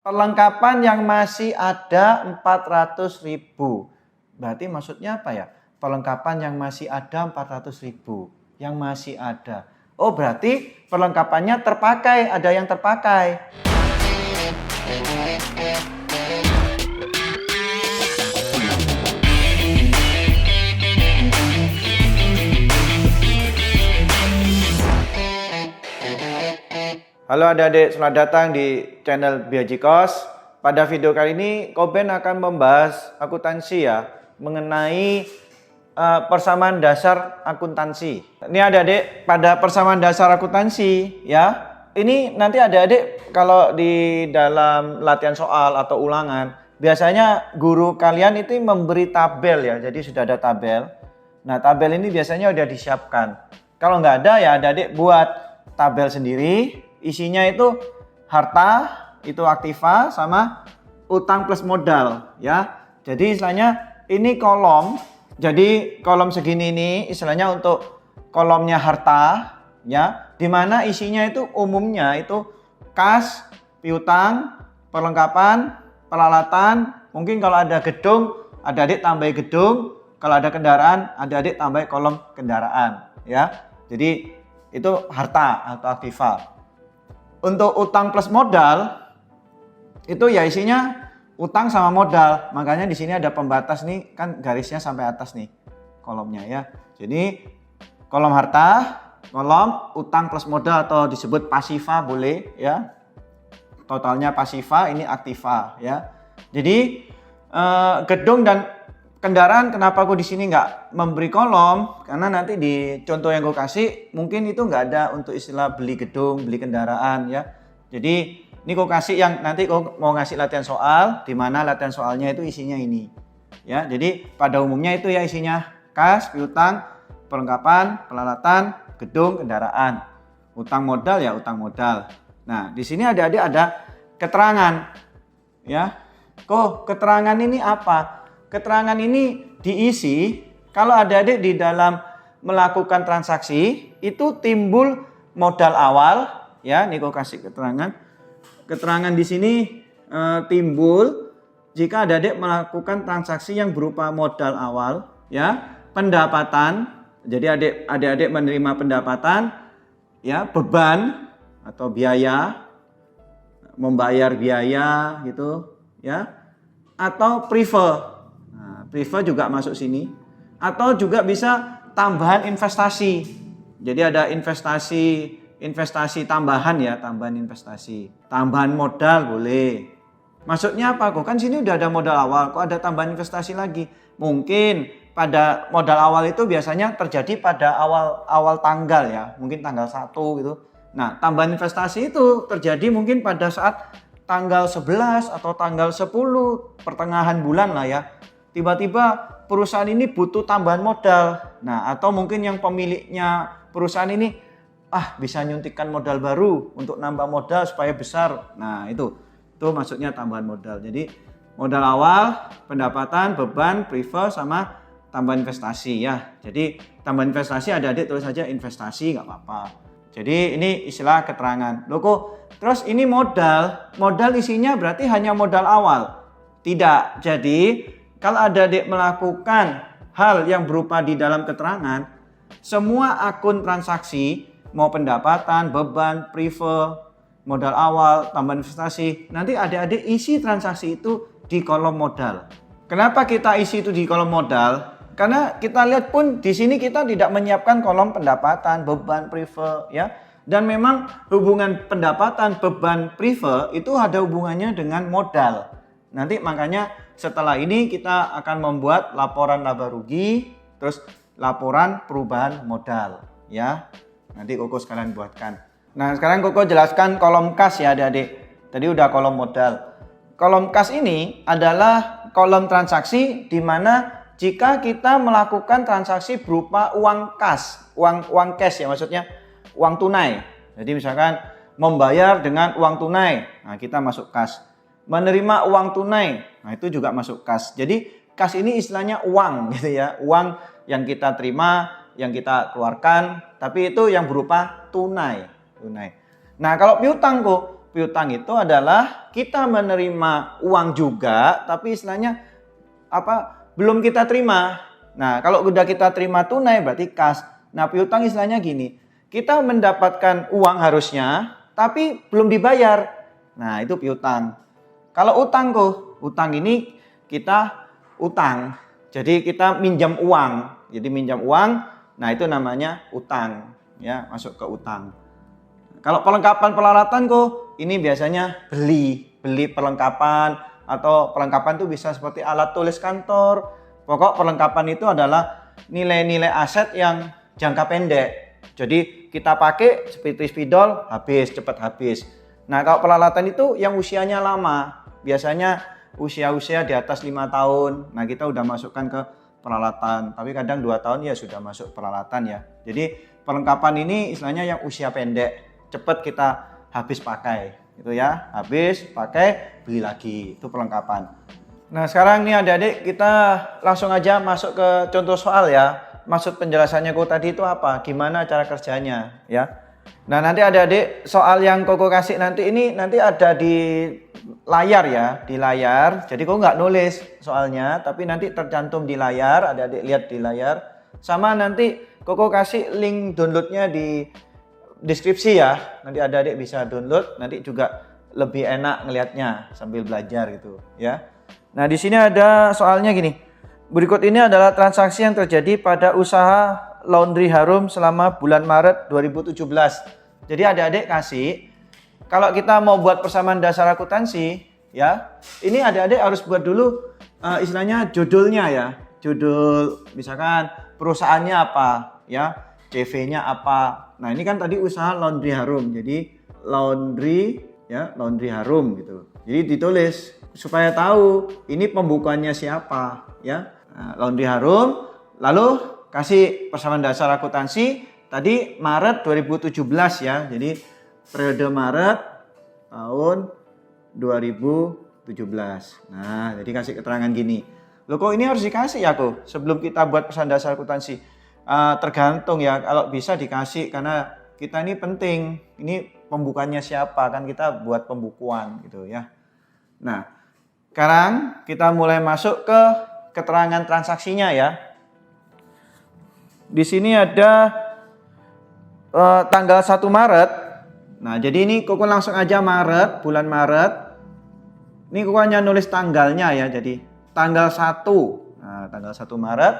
Perlengkapan yang masih ada 400.000. Berarti maksudnya apa ya? Perlengkapan yang masih ada 400.000. Yang masih ada. Oh, berarti perlengkapannya terpakai, ada yang terpakai. Halo adik-adik, selamat datang di channel Biajikos. Pada video kali ini, Koben akan membahas akuntansi ya, mengenai persamaan dasar akuntansi. Ini adik-adik, pada persamaan dasar akuntansi ya, ini nanti adik-adik kalau di dalam latihan soal atau ulangan, biasanya guru kalian itu memberi tabel ya, jadi sudah ada tabel. Nah, tabel ini biasanya udah disiapkan. Kalau nggak ada ya adik-adik buat tabel sendiri. Isinya itu harta, itu aktiva, sama utang plus modal ya. Jadi istilahnya ini kolom. Jadi kolom segini ini istilahnya untuk kolomnya harta ya, dimana isinya itu umumnya itu kas, piutang, perlengkapan, peralatan. Mungkin kalau ada gedung, adik-adik tambah gedung. Kalau ada kendaraan, adik-adik tambah kolom kendaraan ya. Jadi itu harta atau aktiva. Untuk utang plus modal itu ya isinya utang sama modal. Makanya di sini ada pembatas nih, kan garisnya sampai atas nih kolomnya ya. Jadi kolom harta, kolom utang plus modal atau disebut pasiva boleh ya. Totalnya pasiva, ini aktiva ya. Jadi gedung dan kendaraan, kenapa aku di sini nggak memberi kolom? Karena nanti di contoh yang gue kasih mungkin itu nggak ada untuk istilah beli gedung, beli kendaraan ya. Jadi ini gue kasih yang nanti gue mau ngasih latihan soal, di mana latihan soalnya itu isinya ini ya. Jadi pada umumnya itu ya isinya kas, piutang, perlengkapan, peralatan, gedung, kendaraan. Utang modal ya utang modal. Nah di sini adik-adik ada keterangan ya. Kok keterangan ini apa? Keterangan ini diisi kalau adik-adik di dalam melakukan transaksi itu timbul modal awal ya. Nih kau kasih keterangan. Keterangan di sini timbul jika adik-adik melakukan transaksi yang berupa modal awal ya, pendapatan. Jadi adik-adik menerima pendapatan ya, beban atau biaya, membayar biaya gitu ya, atau prive. Priva juga masuk sini, atau juga bisa tambahan investasi. Jadi ada investasi tambahan ya, tambahan investasi, tambahan modal boleh. Maksudnya apa kok? Kan sini udah ada modal awal, kok ada tambahan investasi lagi? Mungkin pada modal awal itu biasanya terjadi pada awal tanggal ya, mungkin tanggal 1 gitu. Nah, tambahan investasi itu terjadi mungkin pada saat tanggal 11 atau tanggal 10 pertengahan bulan lah ya. Tiba-tiba perusahaan ini butuh tambahan modal. Nah, atau mungkin yang pemiliknya perusahaan ini bisa nyuntikkan modal baru untuk nambah modal supaya besar. Nah, itu maksudnya tambahan modal. Jadi modal awal, pendapatan, beban, prive, sama tambahan investasi ya. Jadi tambahan investasi adik-adik tulis saja investasi nggak apa-apa. Jadi ini istilah keterangan. Loh kok terus ini modal isinya berarti hanya modal awal? Tidak. Jadi kalau adik-adik melakukan hal yang berupa di dalam keterangan, semua akun transaksi, mau pendapatan, beban, prive, modal awal, tambahan investasi, nanti adik-adik isi transaksi itu di kolom modal. Kenapa kita isi itu di kolom modal? Karena kita lihat pun di sini kita tidak menyiapkan kolom pendapatan, beban, prive ya. Dan memang hubungan pendapatan, beban, prive itu ada hubungannya dengan modal. Nanti makanya setelah ini kita akan membuat laporan laba rugi, terus laporan perubahan modal ya. Nanti Koko sekalian buatkan. Nah sekarang Koko jelaskan kolom kas ya adik-adik. Tadi udah kolom modal. Kolom kas ini adalah kolom transaksi di mana jika kita melakukan transaksi berupa uang kas, uang cash ya, maksudnya uang tunai. Jadi misalkan membayar dengan uang tunai, nah kita masuk kas. Menerima uang tunai, nah itu juga masuk kas. Jadi kas ini istilahnya uang gitu ya, uang yang kita terima, yang kita keluarkan, tapi itu yang berupa tunai. Nah kalau piutang kok, piutang itu adalah kita menerima uang juga, tapi istilahnya belum kita terima. Nah, kalau udah kita terima tunai berarti kas. Nah, piutang istilahnya gini, kita mendapatkan uang harusnya, tapi belum dibayar. Nah, itu piutang. Kalau utang utang ini kita utang. Jadi kita minjam uang. Jadi minjam uang, nah itu namanya utang. Ya, masuk ke utang. Kalau perlengkapan peralatan ini biasanya beli perlengkapan, atau perlengkapan itu bisa seperti alat tulis kantor. Pokok perlengkapan itu adalah nilai-nilai aset yang jangka pendek. Jadi kita pakai seperti spidol, cepat habis. Nah, kalau peralatan itu yang usianya lama, biasanya usia di atas 5 tahun. Nah, kita udah masukkan ke peralatan, tapi kadang 2 tahun ya sudah masuk peralatan ya. Jadi perlengkapan ini istilahnya yang usia pendek, cepat kita habis pakai gitu ya, habis pakai beli lagi, itu perlengkapan. Nah, sekarang nih adik-adik kita langsung aja masuk ke contoh soal ya. Maksud penjelasannya tadi itu apa, gimana cara kerjanya ya. Nah, nanti adik-adik soal yang Koko kasih nanti ini nanti ada di layar ya, di layar. Jadi Koko nggak nulis soalnya, tapi nanti tercantum di layar, adik-adik lihat di layar. Sama nanti Koko kasih link downloadnya di deskripsi ya. Nanti adik-adik bisa download, nanti juga lebih enak ngelihatnya sambil belajar gitu ya. Nah, di sini ada soalnya gini. Berikut ini adalah transaksi yang terjadi pada usaha Laundry Harum selama bulan Maret 2017. Jadi adik-adik kasih, kalau kita mau buat persamaan dasar akuntansi, ya, ini adik-adik harus buat dulu istilahnya judulnya ya. Judul, misalkan perusahaannya apa, ya, CV-nya apa. Nah, ini kan tadi usaha Laundry Harum, jadi Laundry Harum gitu. Jadi ditulis supaya tahu ini pembukuannya siapa, ya. Nah, Laundry Harum, lalu kasih persamaan dasar akuntansi tadi Maret 2017 ya. Jadi periode Maret tahun 2017. Nah, jadi kasih keterangan gini. Loh, kok ini harus dikasih ya sebelum kita buat persamaan dasar akuntansi? Tergantung ya, kalau bisa dikasih karena kita ini penting. Ini pembukuannya siapa, kan kita buat pembukuan gitu ya. Nah, sekarang kita mulai masuk ke keterangan transaksinya ya. Di sini ada tanggal 1 Maret. Nah, jadi ini Koko langsung aja Maret, bulan Maret. Ini Koko hanya nulis tanggalnya ya, jadi tanggal 1. Nah, tanggal 1 Maret.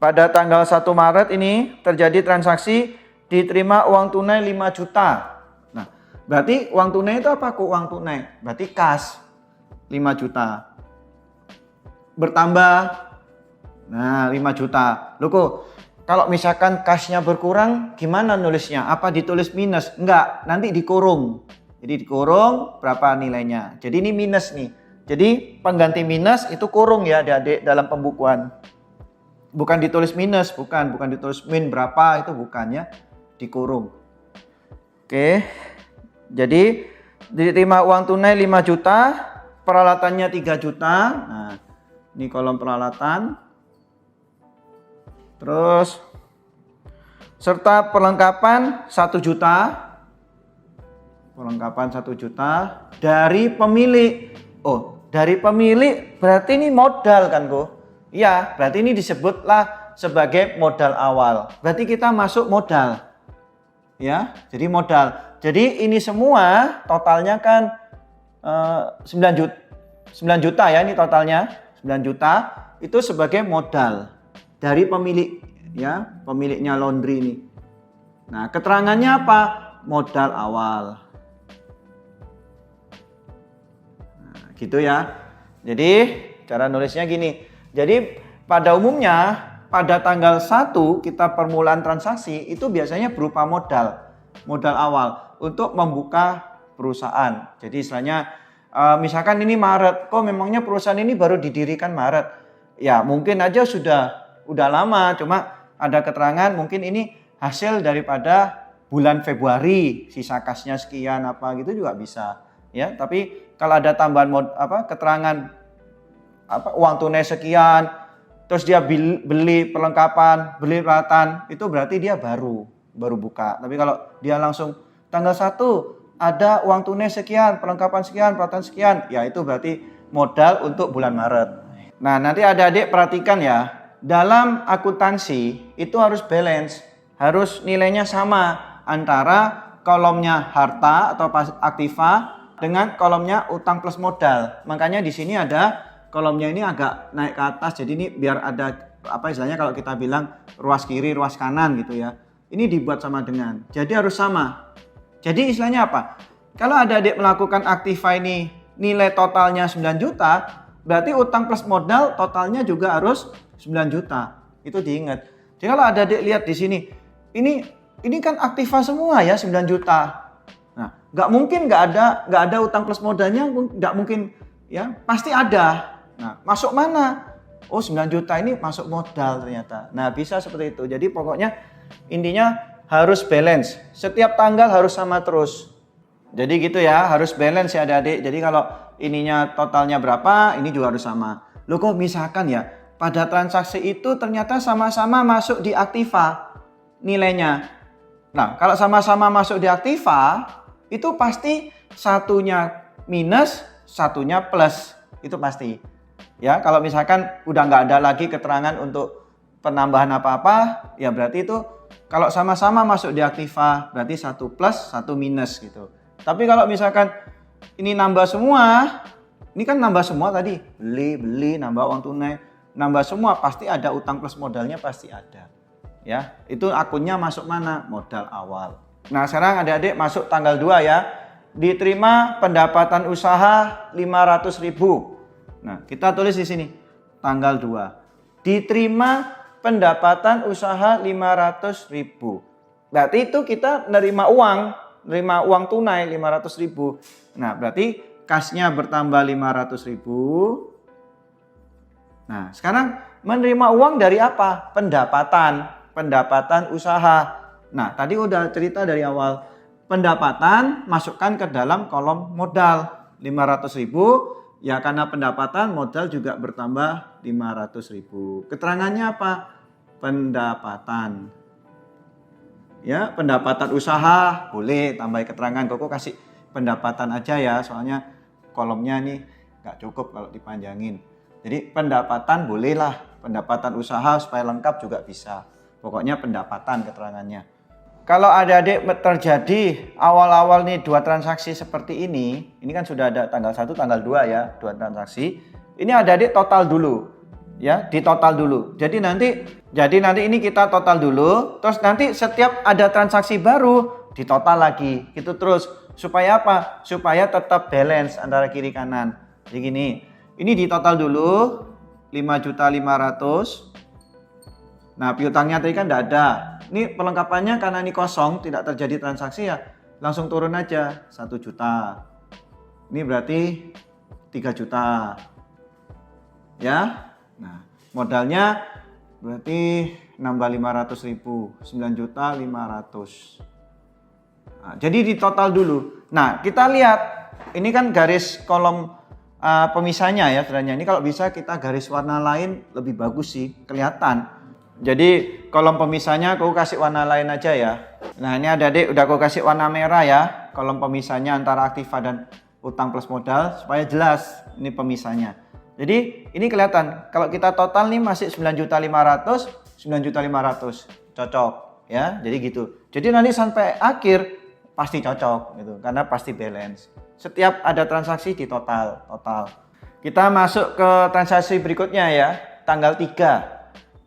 Pada tanggal 1 Maret ini terjadi transaksi diterima uang tunai 5 juta. Nah, berarti uang tunai itu apa Uang tunai? Berarti kas 5 juta. Bertambah, nah 5 juta. Loh kalau misalkan kasnya berkurang gimana nulisnya? Apa ditulis minus? Enggak, nanti dikurung. Jadi dikurung berapa nilainya. Jadi ini minus nih. Jadi pengganti minus itu kurung ya adik-adik dalam pembukuan. Bukan ditulis minus, bukan ditulis min berapa, itu bukan ya. Dikurung. Oke. Jadi diterima uang tunai 5 juta, peralatannya 3 juta. Nah, ini kolom peralatan. Terus serta perlengkapan 1 juta. Perlengkapan 1 juta dari pemilik. Oh, dari pemilik berarti ini modal kan, Iya, berarti ini disebutlah sebagai modal awal. Berarti kita masuk modal. Ya, jadi modal. Jadi ini semua totalnya kan 9 juta ya, ini totalnya 9 juta itu sebagai modal dari pemilik ya, pemiliknya laundry ini. Nah, keterangannya apa? Modal awal. Nah, gitu ya. Jadi cara nulisnya gini. Jadi pada umumnya pada tanggal 1 kita permulaan transaksi itu biasanya berupa modal awal untuk membuka perusahaan. Jadi istilahnya misalkan ini Maret, memangnya perusahaan ini baru didirikan Maret. Ya mungkin aja udah lama, cuma ada keterangan mungkin ini hasil daripada bulan Februari, sisa kasnya sekian apa gitu juga bisa. Ya, tapi kalau ada tambahan keterangan uang tunai sekian, terus dia beli perlengkapan, beli peralatan, itu berarti dia baru buka. Tapi kalau dia langsung tanggal 1 ada uang tunai sekian, perlengkapan sekian, peralatan sekian. Ya itu berarti modal untuk bulan Maret. Nah nanti adik-adik perhatikan ya. Dalam akuntansi itu harus balance. Harus nilainya sama antara kolomnya harta atau aktiva dengan kolomnya utang plus modal. Makanya di sini ada kolomnya ini agak naik ke atas. Jadi ini biar ada apa istilahnya kalau kita bilang ruas kiri, ruas kanan gitu ya. Ini dibuat sama dengan. Jadi harus sama. Jadi istilahnya apa? Kalau adik-adik melakukan aktiva ini nilai totalnya 9 juta, berarti utang plus modal totalnya juga harus 9 juta. Itu diingat. Jadi kalau adik-adik lihat di sini, ini kan aktiva semua ya 9 juta. Nah, nggak mungkin nggak ada utang plus modalnya, nggak mungkin ya, pasti ada. Nah, masuk mana? Oh 9 juta ini masuk modal ternyata. Nah bisa seperti itu. Jadi pokoknya intinya harus balance. Setiap tanggal harus sama terus. Jadi gitu ya, harus balance ya adik-adik. Jadi kalau ininya totalnya berapa, ini juga harus sama. Loh kok misalkan ya, pada transaksi itu ternyata sama-sama masuk di aktiva nilainya. Nah kalau sama-sama masuk di aktiva, itu pasti satunya minus, satunya plus. Itu pasti. Ya, kalau misalkan udah nggak ada lagi keterangan untuk penambahan apa-apa, ya berarti itu kalau sama-sama masuk di aktiva, berarti satu plus, satu minus gitu. Tapi kalau misalkan ini nambah semua, ini kan nambah semua tadi, beli, nambah uang tunai, nambah semua, pasti ada utang plus modalnya pasti ada. Ya, itu akunnya masuk mana? Modal awal. Nah, sekarang adik-adik masuk tanggal 2 ya. Diterima pendapatan usaha 500.000. Nah, kita tulis di sini tanggal 2. Diterima pendapatan usaha 500.000. Berarti itu kita nerima uang tunai 500.000. Nah, berarti kasnya bertambah 500.000. Nah, sekarang menerima uang dari apa? Pendapatan usaha. Nah, tadi udah cerita dari awal. Pendapatan masukkan ke dalam kolom modal 500.000. Ya karena pendapatan modal juga bertambah 500.000. Keterangannya apa? Pendapatan. Ya, pendapatan usaha boleh tambah keterangan. Kok kasih pendapatan aja ya, soalnya kolomnya nih nggak cukup kalau dipanjangin. Jadi pendapatan bolehlah, pendapatan usaha supaya lengkap juga bisa. Pokoknya pendapatan keterangannya. Kalau adik-adik terjadi awal-awal nih 2 transaksi seperti ini kan sudah ada tanggal 1, tanggal 2 ya, 2 transaksi. Ini adik-adik total dulu. Ya, ditotal dulu. Jadi nanti ini kita total dulu, terus nanti setiap ada transaksi baru ditotal lagi. Gitu terus. Supaya apa? Supaya tetap balance antara kiri kanan. Jadi gini, ini ditotal dulu 5.500.000. Nah, piutangnya tadi kan tidak ada. Ini perlengkapannya karena ini kosong, tidak terjadi transaksi ya, langsung turun aja 1 juta. Ini berarti 3 juta. Ya. Nah, modalnya berarti nambah 500.000, 9.500.000. Nah, jadi di total dulu. Nah, kita lihat ini kan garis kolom pemisahnya ya sebenarnya. Ini kalau bisa kita garis warna lain lebih bagus sih, kelihatan. Jadi kolom pemisahnya aku kasih warna lain aja ya. Nah ini adik-adik udah aku kasih warna merah ya. Kolom pemisahnya antara aktiva dan utang plus modal supaya jelas ini pemisahnya. Jadi ini kelihatan kalau kita total nih masih 9.500.000, 9.500.000 cocok ya. Jadi gitu. Jadi nanti sampai akhir pasti cocok gitu karena pasti balance. Setiap ada transaksi di total. Kita masuk ke transaksi berikutnya ya. Tanggal 3.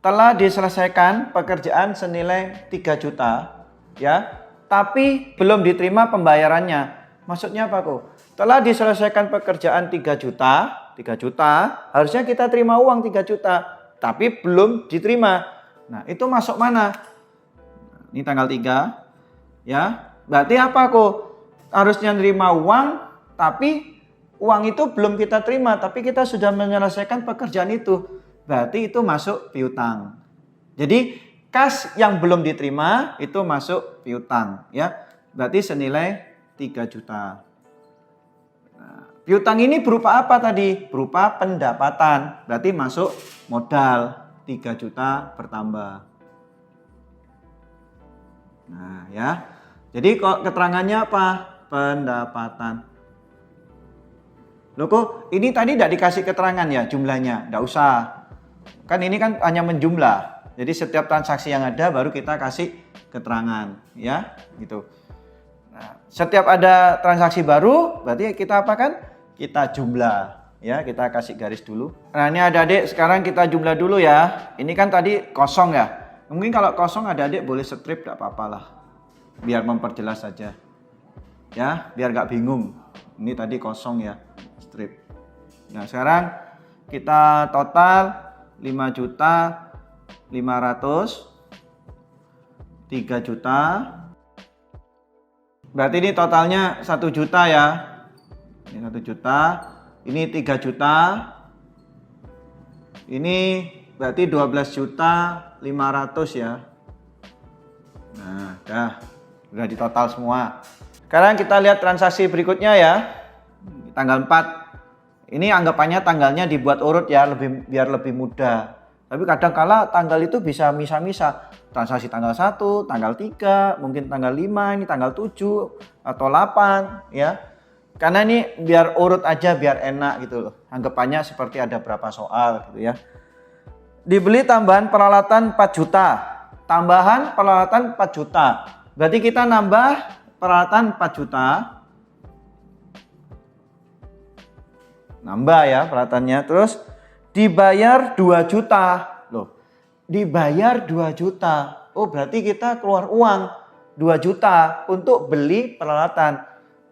Telah diselesaikan pekerjaan senilai 3 juta ya, tapi belum diterima pembayarannya. Maksudnya apa kok? Telah diselesaikan pekerjaan 3 juta, harusnya kita terima uang 3 juta, tapi belum diterima. Nah, itu masuk mana? Ini tanggal 3 ya. Berarti apa kok? Harusnya nerima uang, tapi uang itu belum kita terima, tapi kita sudah menyelesaikan pekerjaan itu. Berarti itu masuk piutang. Jadi kas yang belum diterima itu masuk piutang ya. Berarti senilai 3 juta. Nah, piutang ini berupa apa tadi? Berupa pendapatan. Berarti masuk modal 3 juta bertambah. Nah ya. Jadi keterangannya apa? pendapatan. Loh kok ini tadi tidak dikasih keterangan ya jumlahnya? Tidak usah. Kan ini kan hanya menjumlah. Jadi setiap transaksi yang ada baru kita kasih keterangan, ya, gitu. Nah, setiap ada transaksi baru berarti kita apa kan? Kita jumlah, ya, kita kasih garis dulu. Nah, ini adik-adik sekarang kita jumlah dulu ya. Ini kan tadi kosong ya. Mungkin kalau kosong adik-adik boleh strip, tidak apa-apa lah. Biar memperjelas saja. Ya, biar nggak bingung. Ini tadi kosong ya, strip. Nah, sekarang kita total 5.500.000, 3 juta. Berarti ini totalnya 1 juta ya. Ini 1 juta, ini 3 juta. Ini berarti 12.500.000 ya. Nah, udah di total semua. Sekarang kita lihat transaksi berikutnya ya. Tanggal 4. Ini anggapannya tanggalnya dibuat urut ya, biar lebih mudah. Tapi kadang-kala tanggal itu bisa misa-misa. Transaksi tanggal 1, tanggal 3, mungkin tanggal 5, ini tanggal 7 atau 8 ya. Karena ini biar urut aja, biar enak gitu loh. Anggapannya seperti ada berapa soal gitu ya. Dibeli tambahan peralatan 4 juta. Tambahan peralatan 4 juta. Berarti kita nambah peralatan 4 juta. Nambah ya peralatannya. Terus dibayar 2 juta. Loh, dibayar 2 juta. Oh, berarti kita keluar uang 2 juta untuk beli peralatan.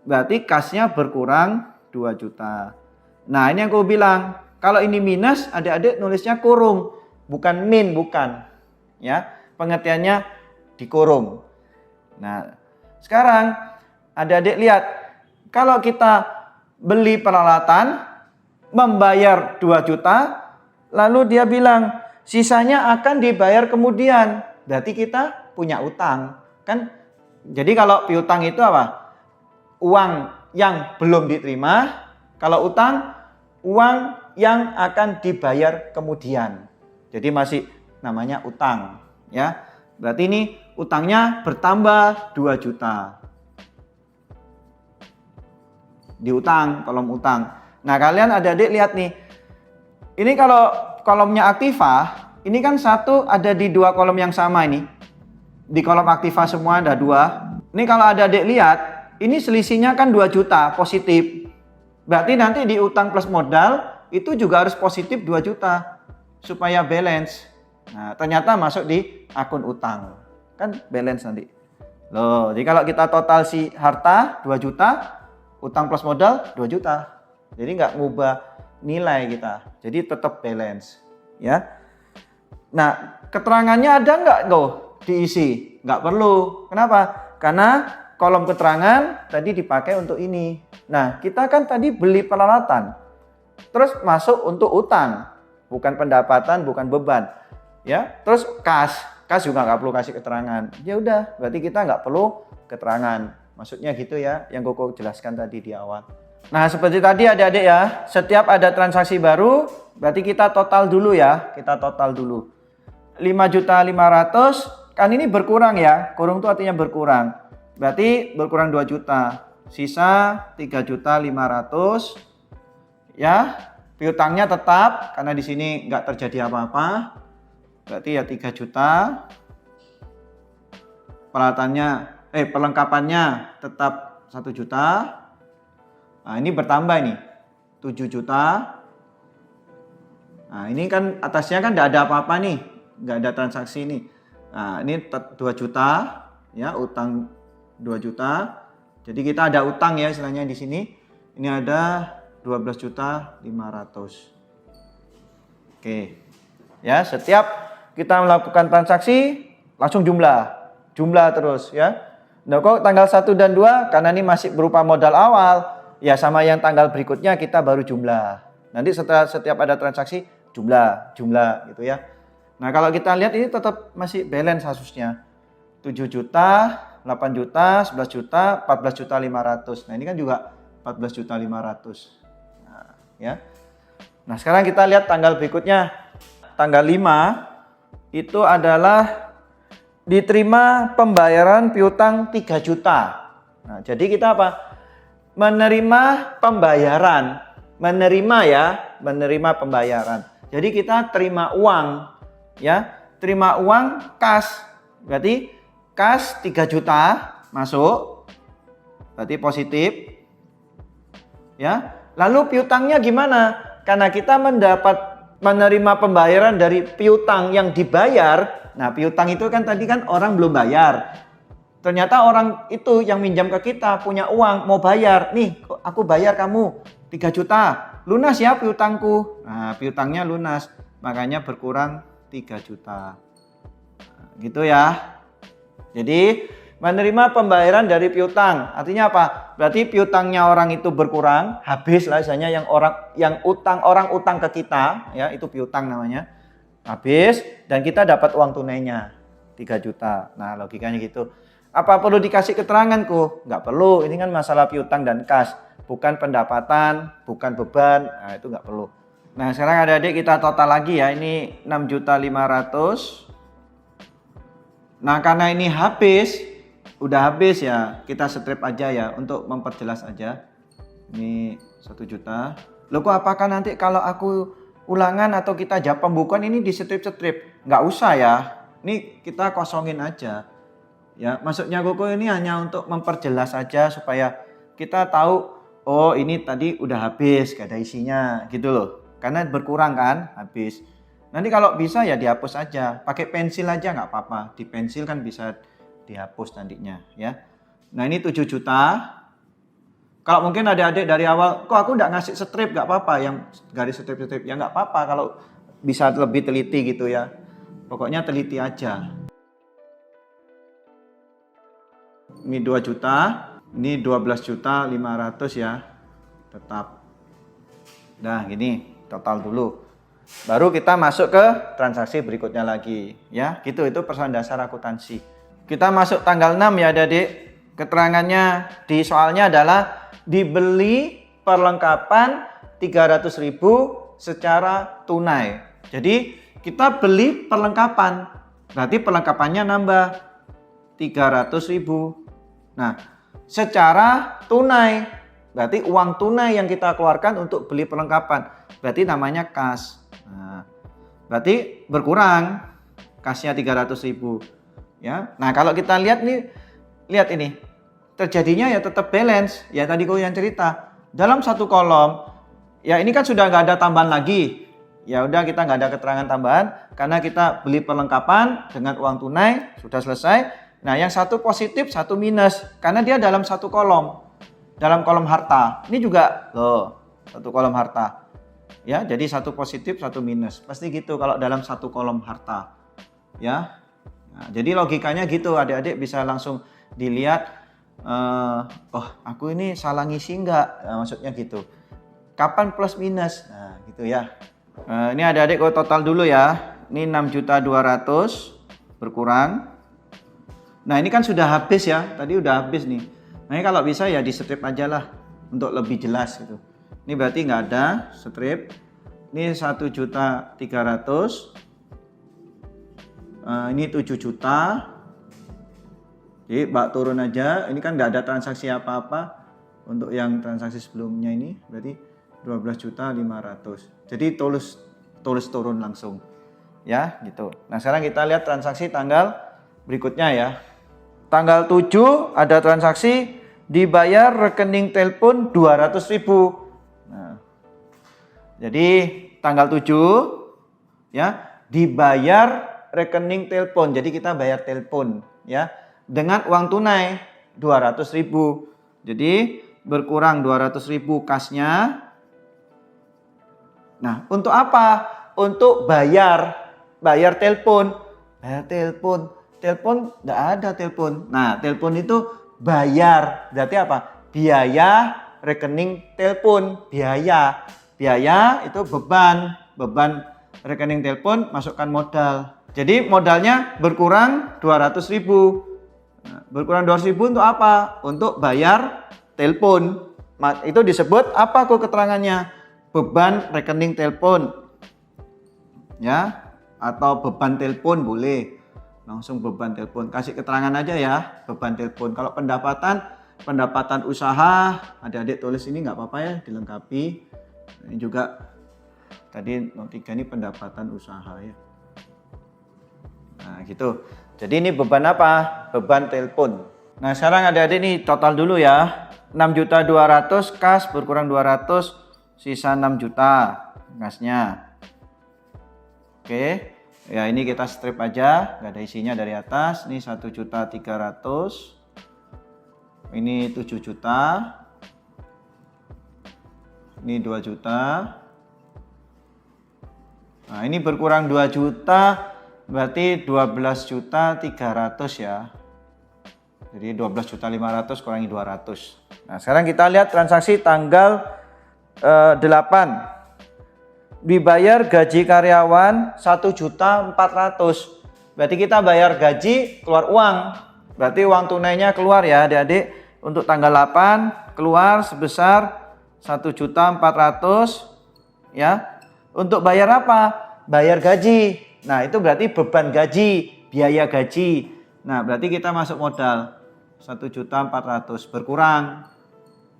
Berarti kasnya berkurang 2 juta. Nah, ini yang aku bilang. Kalau ini minus, adik-adik nulisnya kurung. Bukan min, bukan. Ya, pengertiannya dikurung. Nah, sekarang adik-adik lihat. Kalau kita beli peralatan, membayar 2 juta, lalu dia bilang sisanya akan dibayar kemudian. Berarti kita punya utang, kan? Jadi kalau piutang itu apa? Uang yang belum diterima. Kalau utang, uang yang akan dibayar kemudian. Jadi masih namanya utang, ya. Berarti ini utangnya bertambah 2 juta. Di utang, kolom utang. Nah, kalian adik-adik lihat nih. Ini kalau kolomnya aktiva, ini kan satu ada di 2 kolom yang sama ini. Di kolom aktiva semua ada 2. Ini kalau adik-adik lihat, ini selisihnya kan 2 juta positif. Berarti nanti di utang plus modal itu juga harus positif 2 juta supaya balance. Nah, ternyata masuk di akun utang. Kan balance nanti. Loh, jadi kalau kita total si harta 2 juta, utang plus modal 2 juta. Jadi nggak ngubah nilai kita. Jadi tetap balance, ya. Nah, keterangannya ada nggak diisi? Nggak perlu. Kenapa? Karena kolom keterangan tadi dipakai untuk ini. Nah, kita kan tadi beli peralatan, terus masuk untuk utang, bukan pendapatan, bukan beban, ya. Terus kas juga nggak perlu kasih keterangan. Ya udah, berarti kita nggak perlu keterangan. Maksudnya gitu ya, yang Koko jelaskan tadi di awal. Nah, seperti tadi adik-adik ya, setiap ada transaksi baru, berarti kita total dulu ya. Kita total dulu. 5.500.000, kan ini berkurang ya. Kurung itu artinya berkurang. Berarti berkurang 2 juta. Sisa 3.500.000. Ya, piutangnya tetap, karena di sini nggak terjadi apa-apa. Berarti ya 3 juta. Perlengkapannya tetap 1 juta. Nah, ini bertambah nih 7 juta. Nah, ini kan atasnya kan tidak ada apa-apa nih, nggak ada transaksi nih. Nah, ini 2 juta ya, utang 2 juta. Jadi kita ada utang ya istilahnya di sini. Ini ada 12.500.000. Oke. Ya, setiap kita melakukan transaksi langsung jumlah terus ya. Nah, kok tanggal 1 dan 2 karena ini masih berupa modal awal. Ya, sama yang tanggal berikutnya kita baru jumlah. Nanti setelah setiap ada transaksi jumlah gitu ya. Nah, kalau kita lihat ini tetap masih balance kasusnya. 7 juta, 8 juta, 11 juta, 14.500.000. Nah, ini kan juga 14.500.000. Nah, ya. Nah, sekarang kita lihat tanggal berikutnya. Tanggal 5 itu adalah diterima pembayaran piutang 3 juta. Nah, jadi kita apa? menerima pembayaran. Menerima ya, menerima pembayaran. Jadi kita terima uang, ya, terima uang kas. Berarti kas 3 juta masuk, berarti positif. Ya, lalu piutangnya gimana? Karena kita menerima pembayaran dari piutang yang dibayar. Nah, piutang itu kan tadi kan orang belum bayar. Ternyata orang itu yang minjam ke kita punya uang, mau bayar. Nih, aku bayar kamu 3 juta. Lunas ya piutangku. Nah, piutangnya lunas. Makanya berkurang 3 juta. Nah, gitu ya. Jadi, menerima pembayaran dari piutang. Artinya apa? Berarti piutangnya orang itu berkurang, habis lah misalnya orang utang ke kita, ya, itu piutang namanya. Habis dan kita dapat uang tunainya 3 juta. Nah, logikanya gitu. Apa perlu dikasih keteranganku? Nggak perlu, ini kan masalah piutang dan kas. Bukan pendapatan, bukan beban, nah itu nggak perlu. Nah sekarang adik-adik kita total lagi ya, ini 6.500.000. Nah karena ini udah habis ya, kita strip aja ya, untuk memperjelas aja. Ini 1 juta. Loh kok apakah nanti kalau aku ulangan atau kita jawab pembukuan ini di strip-strip? Nggak usah ya, ini kita kosongin aja. Ya, maksudnya Koko ini hanya untuk memperjelas saja supaya kita tahu, oh ini tadi udah habis, gak ada isinya gitu loh. Karena berkurang kan, habis. Nanti kalau bisa ya dihapus aja, pakai pensil aja nggak apa-apa. Di pensil kan bisa dihapus nantinya ya. Nah ini 7 juta. Kalau mungkin adik-adik dari awal, kok aku nggak ngasih strip, nggak apa-apa yang garis strip-strip. Ya nggak apa-apa kalau bisa lebih teliti gitu ya. Pokoknya teliti aja. Ini 2 juta, ini 12.500.000 ya, tetap. Nah gini, total dulu. Baru kita masuk ke transaksi berikutnya lagi. Ya, gitu itu persoalan dasar akuntansi. Kita masuk tanggal 6 ya adik-adik. Keterangannya di soalnya adalah dibeli perlengkapan 300.000 secara tunai. Jadi kita beli perlengkapan, berarti perlengkapannya nambah 300.000. Nah, secara tunai, berarti uang tunai yang kita keluarkan untuk beli perlengkapan, berarti namanya kas. Nah, berarti berkurang kasnya 300.000. Ya, nah kalau kita lihat nih, lihat ini, terjadinya ya tetap balance. Ya tadi kau yang cerita, dalam satu kolom, ya ini kan sudah nggak ada tambahan lagi. Ya udah kita nggak ada keterangan tambahan karena kita beli perlengkapan dengan uang tunai sudah selesai. Nah, yang satu positif, satu minus. Karena dia dalam satu kolom. Dalam kolom harta. Ini juga, loh, satu kolom harta. Ya, jadi satu positif, satu minus. Pasti gitu kalau dalam satu kolom harta. Ya. Nah, jadi logikanya gitu, adik-adik bisa langsung dilihat. Oh, aku ini salah ngisi enggak? Nah, maksudnya gitu. Kapan plus minus? Nah, gitu ya. Ini adik-adik total dulu ya. Ini 6.200.000 berkurang. Nah ini kan sudah habis ya, tadi udah habis nih. Nah ini kalau bisa ya di strip aja lah untuk lebih jelas gitu. Ini berarti nggak ada strip. Ini 1.300.000. Ini 7 juta. Jadi bak turun aja. Ini kan nggak ada transaksi apa-apa untuk yang transaksi sebelumnya ini. Berarti 12.500.000. Jadi tulis turun langsung. Ya gitu. Nah sekarang kita lihat transaksi tanggal berikutnya ya. Tanggal 7 ada transaksi dibayar rekening telepon 200.000. Nah, jadi tanggal 7 ya dibayar rekening telepon. Jadi kita bayar telepon ya dengan uang tunai 200.000. Jadi berkurang 200.000 kasnya. Nah, untuk apa? Untuk bayar telepon. Bayar telepon. Telepon enggak ada telepon. Nah, telepon itu bayar. Berarti apa? Biaya rekening telepon. Biaya itu beban rekening telepon masukkan modal. Jadi modalnya berkurang 200.000. Nah, berkurang 200.000 untuk apa? Untuk bayar telepon. Itu disebut apa kok keterangannya? Beban rekening telepon. Ya, atau beban telepon boleh. Langsung beban telepon. Kasih keterangan aja ya, beban telepon. Kalau pendapatan pendapatan usaha, adik-adik tulis ini nggak apa-apa ya, dilengkapi. Ini juga tadi not 3 ini pendapatan usaha ya. Nah gitu. Jadi ini beban apa? Beban telepon. Nah sekarang adik-adik nih total dulu ya. 6.200.000 kas berkurang 200, sisa 6 juta kasnya. Oke. Ya ini kita strip aja, nggak ada isinya dari atas. Ini 1.300.000. Ini 7 juta. Ini 2 juta. Nah ini berkurang 2 juta, berarti 12.300.000 ya. Jadi 12.500.000 kurangi 200. Nah sekarang kita lihat transaksi tanggal 8. Dibayar gaji karyawan 1.400.000. Berarti kita bayar gaji, keluar uang. Berarti uang tunainya keluar ya adik-adik. Untuk tanggal 8 keluar sebesar 1.400.000 ya. Untuk bayar apa? Bayar gaji. Nah, itu berarti beban gaji, biaya gaji. Nah, berarti kita masuk modal 1.400.000 berkurang.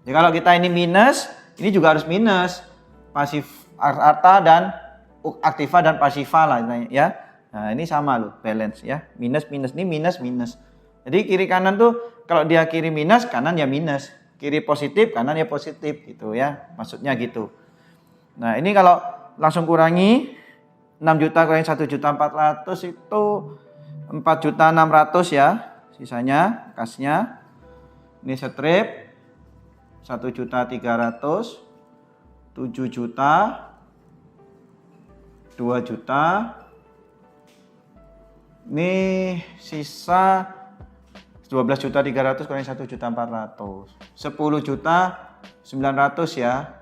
Jadi kalau kita ini minus, ini juga harus minus. Pasif arta dan aktiva dan pasiva lah ya. Nah, ini sama loh, balance ya. Minus minus ini minus minus. Jadi kiri kanan tuh kalau dia kiri minus, kanan ya minus. Kiri positif, kanan ya positif gitu ya. Maksudnya gitu. Nah, ini kalau langsung kurangi 6 juta kurangi 1.400.000 itu 4.600.000 ya. Sisanya kasnya. Ini strip 1.300.000, 7 juta, 2 juta. Ini sisa 12.300.000 kurangi 1.400.000. 10.900.000 ya.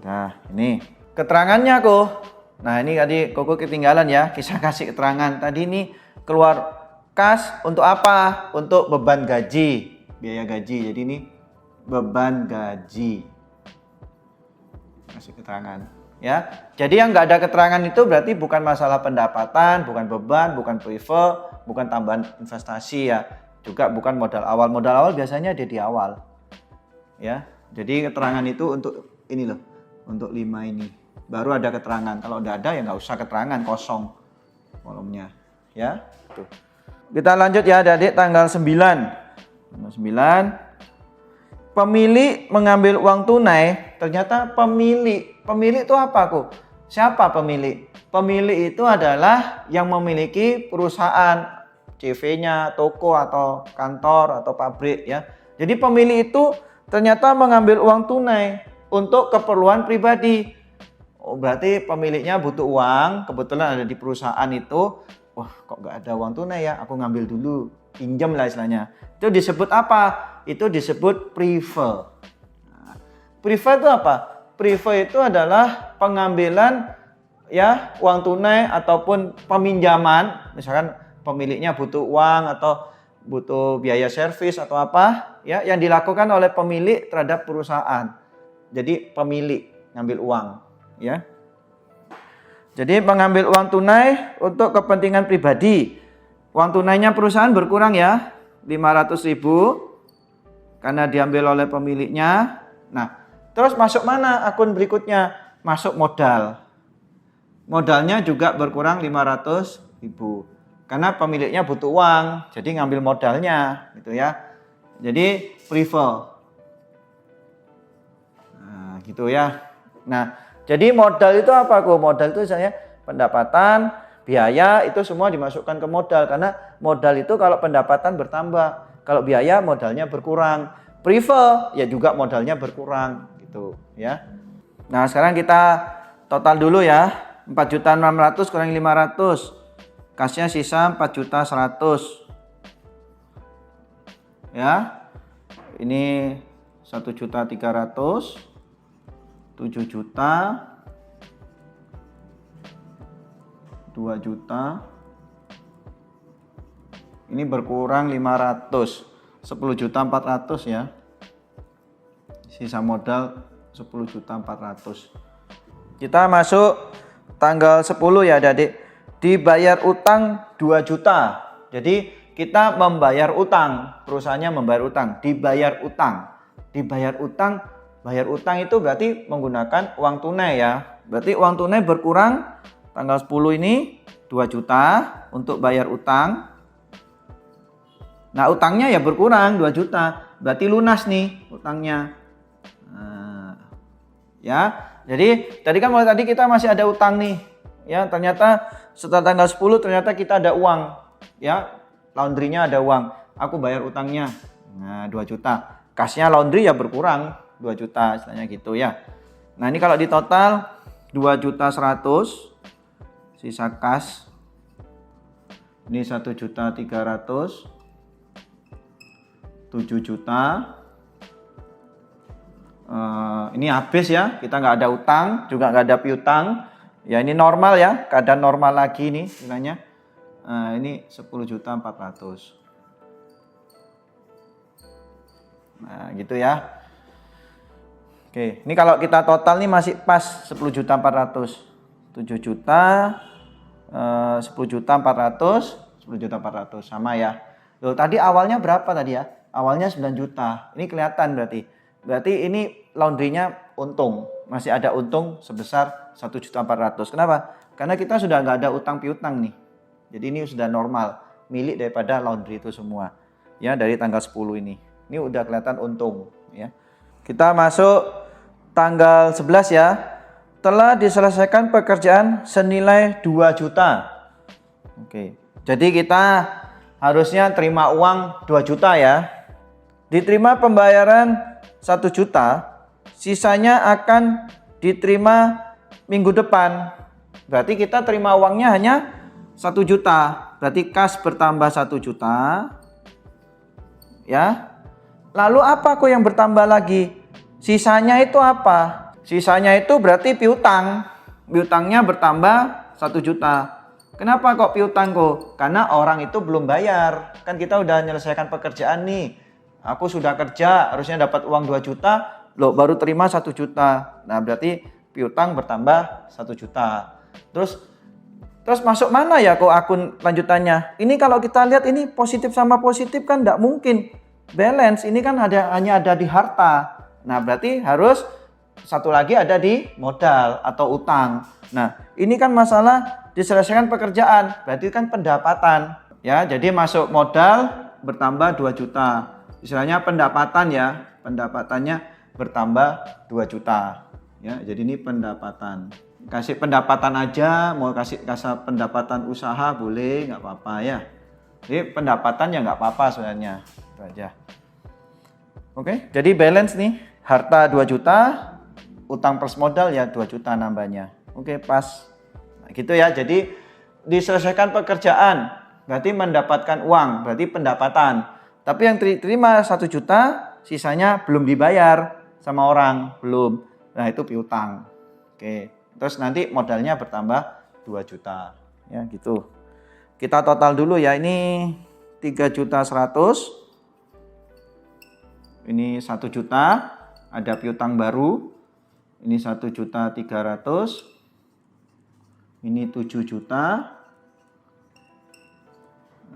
Nah, ini keterangannya kok. Nah, ini tadi Koko ketinggalan ya. Kisah kasih keterangan. Tadi ini keluar kas untuk apa? Untuk beban gaji, biaya gaji. Jadi ini beban gaji. Kasih keterangan ya. Jadi yang nggak ada keterangan itu berarti bukan masalah pendapatan, bukan beban, bukan prive, bukan tambahan investasi ya. Juga bukan modal awal. Modal awal biasanya ada di awal. Ya. Jadi keterangan itu untuk ini loh. Untuk 5 ini. Baru ada keterangan. Kalau udah ada ya nggak usah keterangan, kosong kolomnya. Ya. Tuh. Kita lanjut ya adik-adik tanggal 9. Tanggal 9. Pemilik mengambil uang tunai, ternyata pemilik itu apa kok? Siapa pemilik? Pemilik itu adalah yang memiliki perusahaan, CV-nya, toko atau kantor atau pabrik ya. Jadi pemilik itu ternyata mengambil uang tunai untuk keperluan pribadi. Oh, berarti pemiliknya butuh uang, kebetulan ada di perusahaan itu. Wah, kok nggak ada uang tunai ya? Aku ngambil dulu, pinjam lah istilahnya. Itu disebut apa? Itu disebut prive. Nah, prive itu apa? Prive itu adalah pengambilan ya uang tunai ataupun peminjaman. Misalkan pemiliknya butuh uang atau butuh biaya servis atau apa ya yang dilakukan oleh pemilik terhadap perusahaan. Jadi pemilik ngambil uang ya. Jadi mengambil uang tunai untuk kepentingan pribadi. Uang tunainya perusahaan berkurang ya, 500.000 karena diambil oleh pemiliknya. Nah, terus masuk mana akun berikutnya? Masuk modal. Modalnya juga berkurang 500.000 karena pemiliknya butuh uang, jadi ngambil modalnya gitu ya. Jadi prive. Nah, gitu ya. Nah, jadi modal itu apa kok? Modal itu misalnya pendapatan, biaya itu semua dimasukkan ke modal karena modal itu kalau pendapatan bertambah, kalau biaya modalnya berkurang. Prive ya juga modalnya berkurang gitu ya. Nah, sekarang kita total dulu ya. 4.600.000 kurangi 500. Kasnya sisa 4.100.000. Ya. Ini 1.300.000. 7 juta, 2 juta, ini berkurang 500, 10.400.000 ya, sisa modal 10.400.000. Kita masuk tanggal 10 ya adik-adik, dibayar utang 2 juta, jadi kita membayar utang, perusahaannya membayar utang, dibayar utang. Bayar utang itu berarti menggunakan uang tunai ya. Berarti uang tunai berkurang tanggal 10 ini 2 juta untuk bayar utang. Nah, utangnya ya berkurang 2 juta. Berarti lunas nih utangnya. Nah, ya. Jadi tadi kan mulai tadi kita masih ada utang nih. Ya, ternyata setelah tanggal 10 ternyata kita ada uang. Ya, laundrynya ada uang. Aku bayar utangnya. Nah, 2 juta. Kasnya laundry ya berkurang 2 juta istilahnya gitu ya. Nah, ini kalau di total 2.100.000 sisa kas. Ini 1.300.000. 7 juta. Ini habis ya, kita nggak ada utang, juga nggak ada piutang. Ya ini normal ya, keadaan normal lagi nih istilahnya. Ini 10.400.000. Nah gitu ya. Oke, ini kalau kita total nih masih pas 10.400.000. 7 juta, 10.400.000, 10.400.000 sama ya. Loh tadi awalnya berapa tadi ya? Awalnya 9 juta. Ini kelihatan berarti. Berarti ini laundrynya untung. Masih ada untung sebesar 1.400.000. Kenapa? Karena kita sudah nggak ada utang piutang nih. Jadi ini sudah normal. Milik daripada laundry itu semua. Ya dari tanggal 10 ini. Ini udah kelihatan untung. Ya. Kita masuk tanggal 11 ya. Telah diselesaikan pekerjaan senilai 2 juta. Oke. Jadi kita harusnya terima uang 2 juta ya. Diterima pembayaran 1 juta, sisanya akan diterima minggu depan. Berarti kita terima uangnya hanya 1 juta. Berarti kas bertambah 1 juta. Ya. Lalu apa kok yang bertambah lagi? Sisanya itu apa? Sisanya itu berarti piutang. Piutangnya bertambah 1 juta. Kenapa kok piutang kok? Karena orang itu belum bayar. Kan kita udah menyelesaikan pekerjaan nih. Aku sudah kerja, harusnya dapat uang 2 juta, loh baru terima 1 juta. Nah, berarti piutang bertambah 1 juta. Terus masuk mana ya kok akun lanjutannya? Ini kalau kita lihat ini positif sama positif kan enggak mungkin. Balance ini kan hanya ada di harta. Nah, berarti harus satu lagi ada di modal atau utang. Nah, ini kan masalah diselesaikan pekerjaan, berarti kan pendapatan. Ya, jadi masuk modal bertambah 2 juta. Istilahnya pendapatan ya, pendapatannya bertambah 2 juta. Ya, jadi ini pendapatan. Kasih pendapatan aja, mau kasih pendapatan usaha boleh, nggak apa-apa ya. Jadi pendapatan ya nggak apa-apa sebenarnya. Itu aja. Oke, jadi balance nih, harta 2 juta, utang plus modal ya 2 juta nambahnya. Oke, pas. Nah, gitu ya. Jadi diselesaikan pekerjaan, berarti mendapatkan uang, berarti pendapatan. Tapi yang terima 1 juta, sisanya belum dibayar sama orang, belum. Nah, itu piutang. Oke. Terus nanti modalnya bertambah 2 juta. Ya, gitu. Kita total dulu ya. Ini 3.100.000. Ini 1 juta, ada piutang baru. Ini 1.300.000. Ini 7 juta.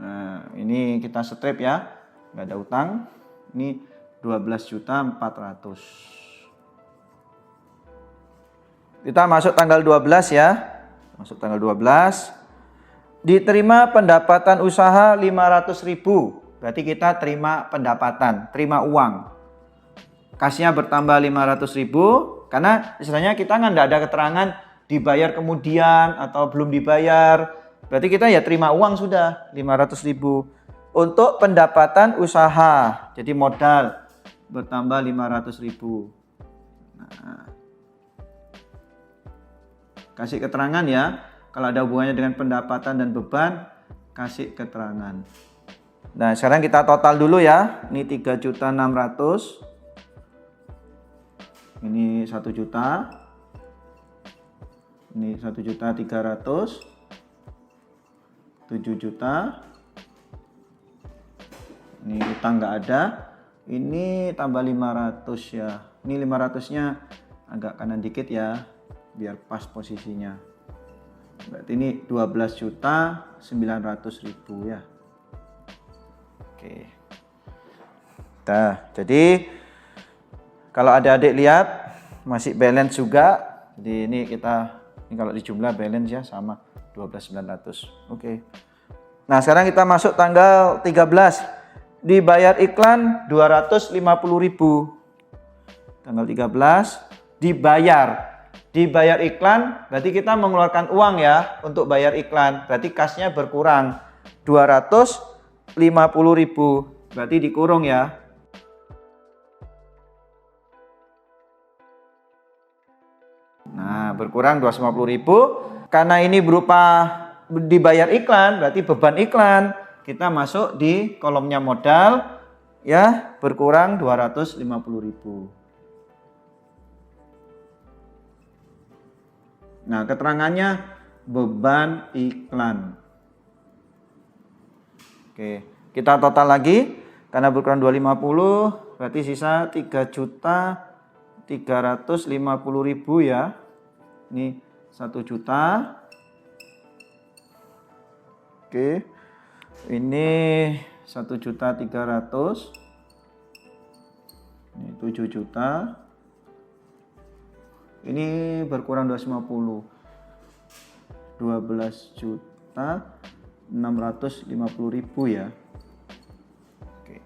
Nah, ini kita strip ya. Nggak ada utang. Ini 12.400.000. Kita masuk tanggal 12 ya. Masuk tanggal 12. Diterima pendapatan usaha 500.000. Berarti kita terima pendapatan, terima uang. Kasnya bertambah 500.000 karena istilahnya kita nggak ada keterangan dibayar kemudian atau belum dibayar. Berarti kita ya terima uang sudah 500.000 untuk pendapatan usaha. Jadi modal bertambah 500.000. Nah, kasih keterangan ya. Kalau ada hubungannya dengan pendapatan dan beban, kasih keterangan. Nah, sekarang kita total dulu ya. Ini 3.600.000. Ini 1 juta. Ini 1.300.000. 7 juta. Ini utang nggak ada. Ini tambah 500 ya. Ini 500-nya agak kanan dikit ya, biar pas posisinya. Berarti ini 12.900.000 ya. Oke. Nah, jadi kalau adik-adik lihat masih balance juga. Jadi ini kalau dijumlah balance ya sama 12.900. Oke. Nah, sekarang kita masuk tanggal 13. Dibayar iklan 250.000. Tanggal 13 dibayar iklan, berarti kita mengeluarkan uang ya untuk bayar iklan. Berarti kasnya berkurang 250.000. Berarti dikurung ya. Nah, berkurang 250.000 karena ini berupa dibayar iklan, berarti beban iklan. Kita masuk di kolomnya modal ya, berkurang 250.000. Nah, keterangannya beban iklan. Oke, kita total lagi karena berkurang 250 berarti sisa 3.350.000 ya. Ini 1 juta. Oke. Ini 1.300.000. Ini 7 juta. Ini berkurang 250. 12.650.000 ya. Oke.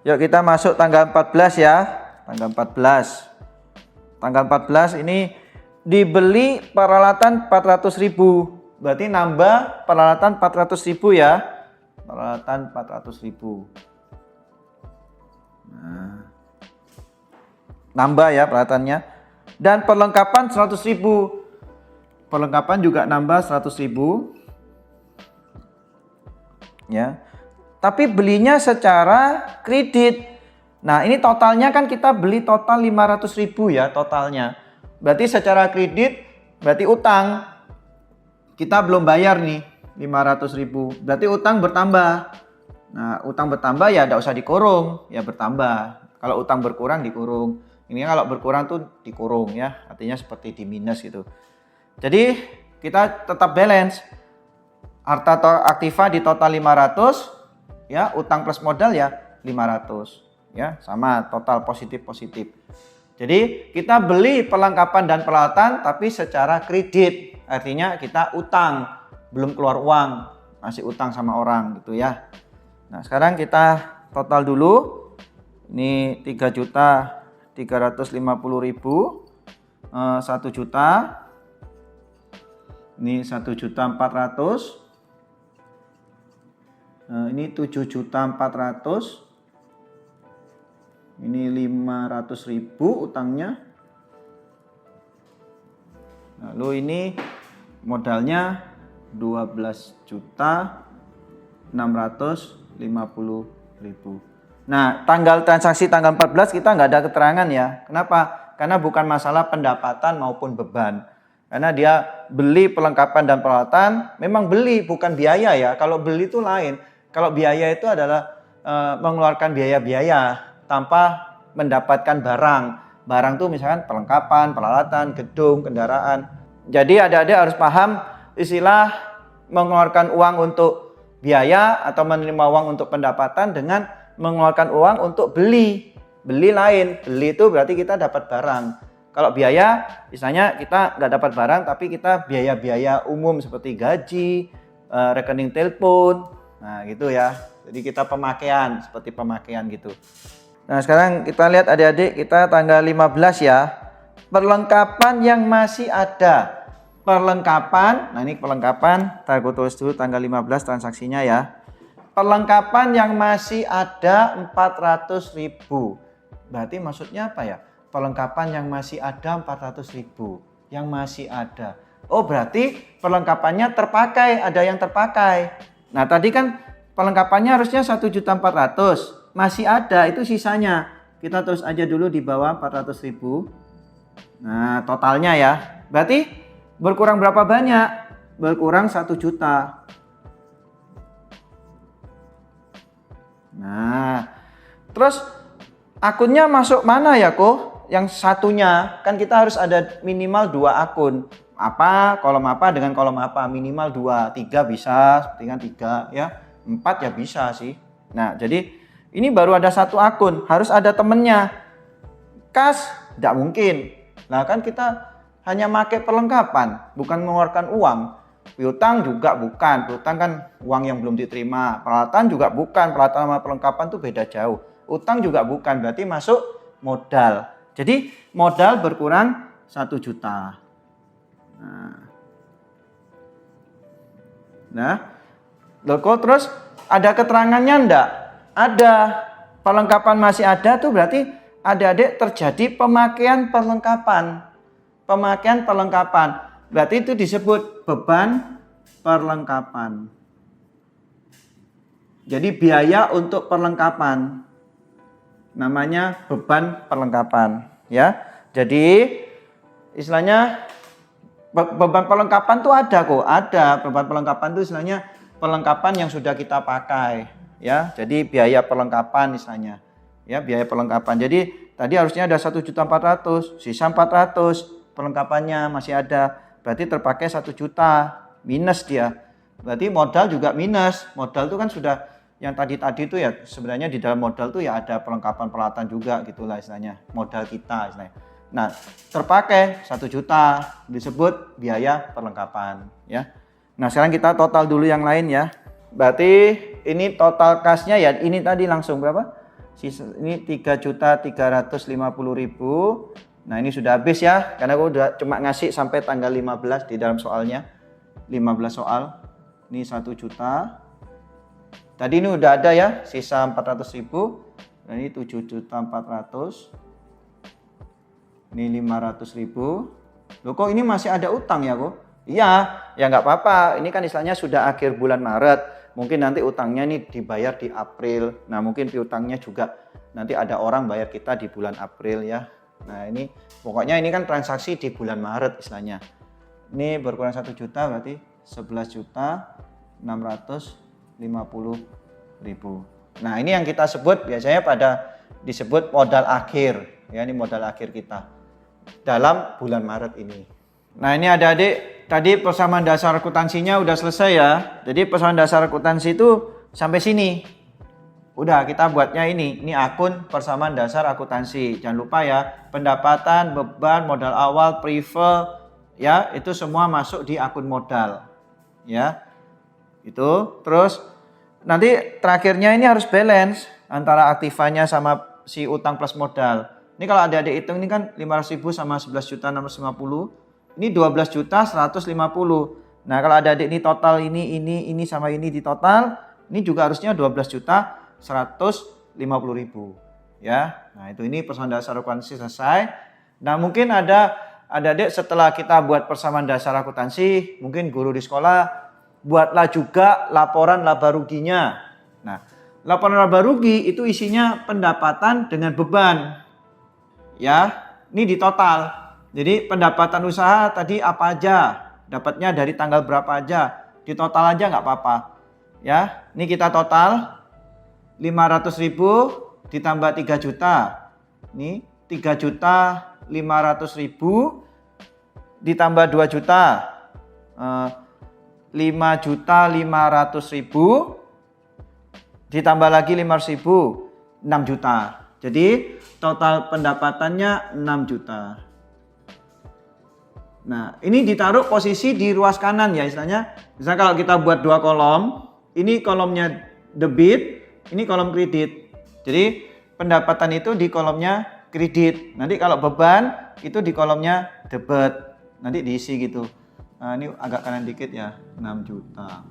Yuk kita masuk tanggal 14 ya. Tanggal 14. Tanggal 14 ini dibeli peralatan 400.000. Berarti nambah peralatan 400.000 ya. Peralatan 400.000. Nah. Nambah ya peralatannya. Dan perlengkapan 100.000. Perlengkapan juga nambah 100.000. Ya. Tapi belinya secara kredit. Nah, ini totalnya kan kita beli total 500.000 ya totalnya. Berarti secara kredit berarti utang. Kita belum bayar nih 500.000. Berarti utang bertambah. Nah, utang bertambah ya tidak usah dikurung, ya bertambah. Kalau utang berkurang dikurung. Ini kalau berkurang tuh dikurung ya. Artinya seperti di minus gitu. Jadi kita tetap balance. Harta aktiva di total 500 ya, utang plus modal ya 500 ya, sama total positif. Jadi kita beli perlengkapan dan peralatan tapi secara kredit. Artinya kita utang, belum keluar uang, masih utang sama orang gitu ya. Nah, sekarang kita total dulu. Ini 3.350.000, 1 juta. Ini 1.400.000. Ini 7.400.000. Ini 500.000 utangnya. Lalu ini modalnya 12.650.000. Nah, tanggal transaksi tanggal 14 kita nggak ada keterangan ya. Kenapa? Karena bukan masalah pendapatan maupun beban. Karena dia beli perlengkapan dan peralatan, memang beli bukan biaya ya. Kalau beli itu lain. Kalau biaya itu adalah mengeluarkan biaya-biaya tanpa mendapatkan barang. Barang tuh misalkan perlengkapan, peralatan, gedung, kendaraan. Jadi adik-adik harus paham istilah mengeluarkan uang untuk biaya atau menerima uang untuk pendapatan dengan mengeluarkan uang untuk beli. Beli lain. Beli itu berarti kita dapat barang. Kalau biaya, misalnya kita nggak dapat barang tapi kita biaya-biaya umum seperti gaji, rekening telepon. Nah gitu ya. Jadi kita pemakaian, seperti pemakaian gitu. Nah sekarang kita lihat adik-adik, kita tanggal 15 ya. Perlengkapan yang masih ada. Perlengkapan, nah ini perlengkapan, aku tulis dulu tanggal 15 transaksinya ya. Perlengkapan yang masih ada 400.000. Berarti maksudnya apa ya? Perlengkapan yang masih ada 400.000. Yang masih ada. Oh berarti perlengkapannya terpakai, ada yang terpakai. Nah tadi kan perlengkapannya harusnya 1.400.000. Masih ada, itu sisanya. Kita terus aja dulu di bawah 400.000. Nah, totalnya ya. Berarti berkurang berapa banyak? Berkurang 1 juta. Nah, terus akunnya masuk mana ya kok? Yang satunya, kan kita harus ada minimal 2 akun. Apa, kolom apa dengan kolom apa? Minimal 2, 3 bisa, seperti kan 3 ya. 4 ya bisa sih. Nah, jadi ini baru ada satu akun, harus ada temennya. Kas, tidak mungkin. Nah, kan kita hanya pakai perlengkapan, bukan mengeluarkan uang. Piutang juga bukan, piutang kan uang yang belum diterima. Peralatan juga bukan, peralatan sama perlengkapan tuh beda jauh. Utang juga bukan, berarti masuk modal. Jadi modal berkurang 1 juta. Nah, loh kok terus ada keterangannya enggak? Ada. Perlengkapan masih ada tuh berarti adik-adik terjadi pemakaian perlengkapan. Pemakaian perlengkapan. Berarti itu disebut beban perlengkapan. Jadi biaya untuk perlengkapan. Namanya beban perlengkapan, ya. Jadi istilahnya beban perlengkapan tuh ada kok, ada. Beban perlengkapan tuh istilahnya perlengkapan yang sudah kita pakai, ya. Jadi biaya perlengkapan istilahnya. Ya, biaya perlengkapan. Jadi tadi harusnya ada 1.400.000, sisa 400 perlengkapannya masih ada. Berarti terpakai 1 juta, minus dia. Berarti modal juga minus. Modal itu kan sudah yang tadi itu ya, sebenarnya di dalam modal itu ya ada perlengkapan peralatan juga gitulah istilahnya. Modal kita istilahnya. Nah, terpakai 1 juta disebut biaya perlengkapan, ya. Nah, sekarang kita total dulu yang lain ya. Berarti ini total kasnya ya, ini tadi langsung berapa? Ini 3.350.000. Nah, ini sudah habis ya, karena aku udah cuma ngasih sampai tanggal 15 di dalam soalnya. 15 soal. Ini 1 juta. Tadi ini udah ada ya, sisa 400.000. Nah, ini 7.400.000. Ini 500.000. Loh kok ini masih ada utang ya kok? Iya, ya nggak apa-apa. Ini kan istilahnya sudah akhir bulan Maret. Mungkin nanti utangnya ini dibayar di April. Nah, mungkin piutangnya juga nanti ada orang bayar kita di bulan April ya. Nah, ini pokoknya ini kan transaksi di bulan Maret istilahnya. Ini berkurang 1 juta berarti 11.650.000. Nah, ini yang kita sebut biasanya disebut modal akhir. Ya, ini modal akhir kita dalam bulan Maret ini. Nah, ini adik-adik, tadi persamaan dasar akuntansinya udah selesai ya. Jadi persamaan dasar akuntansi itu sampai sini. Udah, kita buatnya ini akun persamaan dasar akuntansi. Jangan lupa ya, pendapatan, beban, modal awal, prive, ya, itu semua masuk di akun modal. Ya. Itu, terus nanti terakhirnya ini harus balance antara aktifanya sama si utang plus modal. Ini kalau adik-adik hitung ini kan 500.000 sama 11.650. Ini 12.150. Nah, kalau adik-adik ini total ini sama ini di total, ini juga harusnya 12.150.000 ya. Nah, ini persamaan dasar akuntansi selesai. Nah, mungkin ada adik-adik setelah kita buat persamaan dasar akuntansi, mungkin guru di sekolah buatlah juga laporan laba ruginya. Nah, laporan laba rugi itu isinya pendapatan dengan beban. Ya, ini di total. Jadi pendapatan usaha tadi apa aja, dapatnya dari tanggal berapa aja, di total aja nggak apa-apa. Ya, ini kita total 500.000 ditambah 3 juta. Ini 3.500.000 ditambah 2 juta. 5.500.000 ditambah lagi 500.000, 6 juta. Jadi total pendapatannya 6 juta. Nah, ini ditaruh posisi di ruas kanan ya istilahnya. Misalnya kalau kita buat 2 kolom, ini kolomnya debit, ini kolom kredit. Jadi pendapatan itu di kolomnya kredit. Nanti kalau beban itu di kolomnya debit. Nanti diisi gitu. Nah, ini agak kanan dikit ya, 6 juta.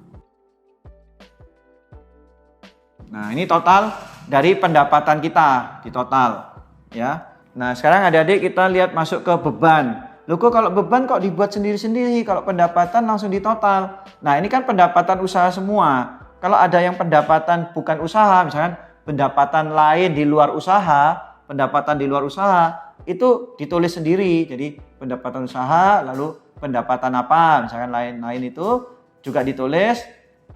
Nah, ini total dari pendapatan kita di total ya. Nah, sekarang adik-adik kita lihat masuk ke beban. Loh kok kalau beban kok dibuat sendiri-sendiri, kalau pendapatan langsung di total. Nah, ini kan pendapatan usaha semua. Kalau ada yang pendapatan bukan usaha, misalkan pendapatan lain di luar usaha, itu ditulis sendiri. Jadi pendapatan usaha, lalu pendapatan apa, misalkan lain itu juga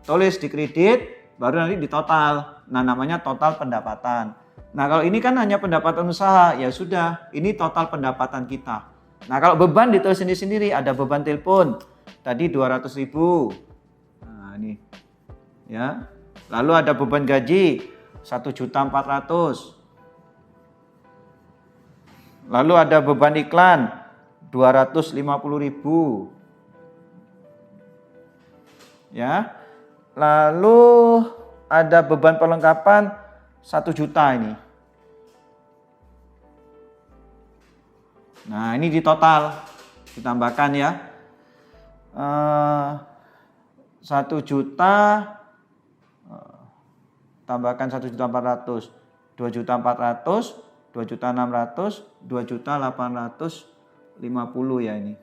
tulis di kredit, baru nanti di total. Nah, namanya total pendapatan. Nah, kalau ini kan hanya pendapatan usaha, ya sudah, ini total pendapatan kita. Nah, kalau beban ditulis sendiri-sendiri, ada beban telepon, tadi 200.000. Nah, ini ya. Lalu ada beban gaji 1.400.000. Lalu ada beban iklan 250.000. Ya. Lalu ada beban perlengkapan 1 juta ini. Nah, ini di total ditambahkan ya. 1 juta tambahkan 1.400.000, 2.400.000, 2.600.000, 2.850.000 ya ini.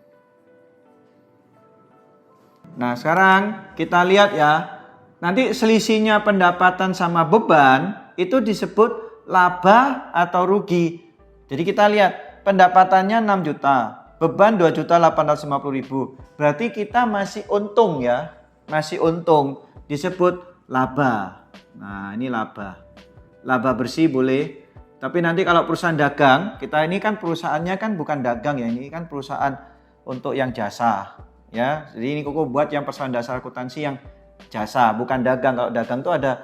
Nah, sekarang kita lihat ya. Nanti selisihnya pendapatan sama beban itu disebut laba atau rugi. Jadi kita lihat pendapatannya 6 juta, beban 2.850.000. Berarti kita masih untung ya. Masih untung, disebut laba. Nah, ini laba. Laba bersih boleh. Tapi nanti kalau perusahaan dagang, kita ini kan perusahaannya kan bukan dagang ya, ini kan perusahaan untuk yang jasa. Ya, jadi ini Koko buat yang persoalan dasar akuntansi yang jasa, bukan dagang. Kalau dagang tuh ada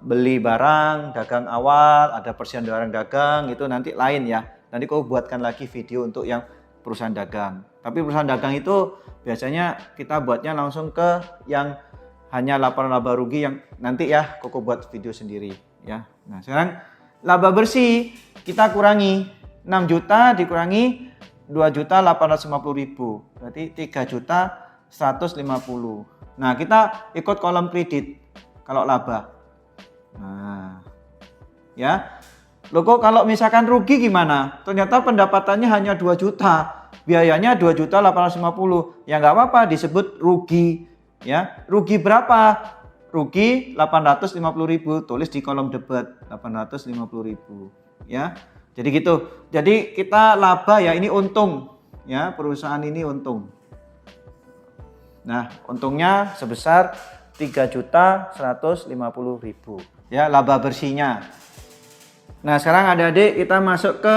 beli barang, dagang awal, ada persiapan barang dagang, itu nanti lain ya. Nanti Koko buatkan lagi video untuk yang perusahaan dagang. Tapi perusahaan dagang itu biasanya kita buatnya langsung ke yang hanya laporan laba rugi yang nanti ya Koko buat video sendiri ya. Nah, sekarang laba bersih kita kurangi 6 juta dikurangi 2.850.000. Berarti 3.150.000. Nah, kita ikut kolom kredit kalau laba. Nah, ya. Loh kok kalau misalkan rugi gimana? Ternyata pendapatannya hanya 2 juta. Biayanya 2.850.000. Ya nggak apa-apa disebut rugi. Ya, rugi berapa? Rugi 850.000. Tulis di kolom debat 850.000. Ya. Jadi gitu. Jadi kita laba ya, ini untung. Ya, perusahaan ini untung. Nah, untungnya sebesar 3.150.000. Ya, laba bersihnya. Nah, sekarang adik-adik kita masuk ke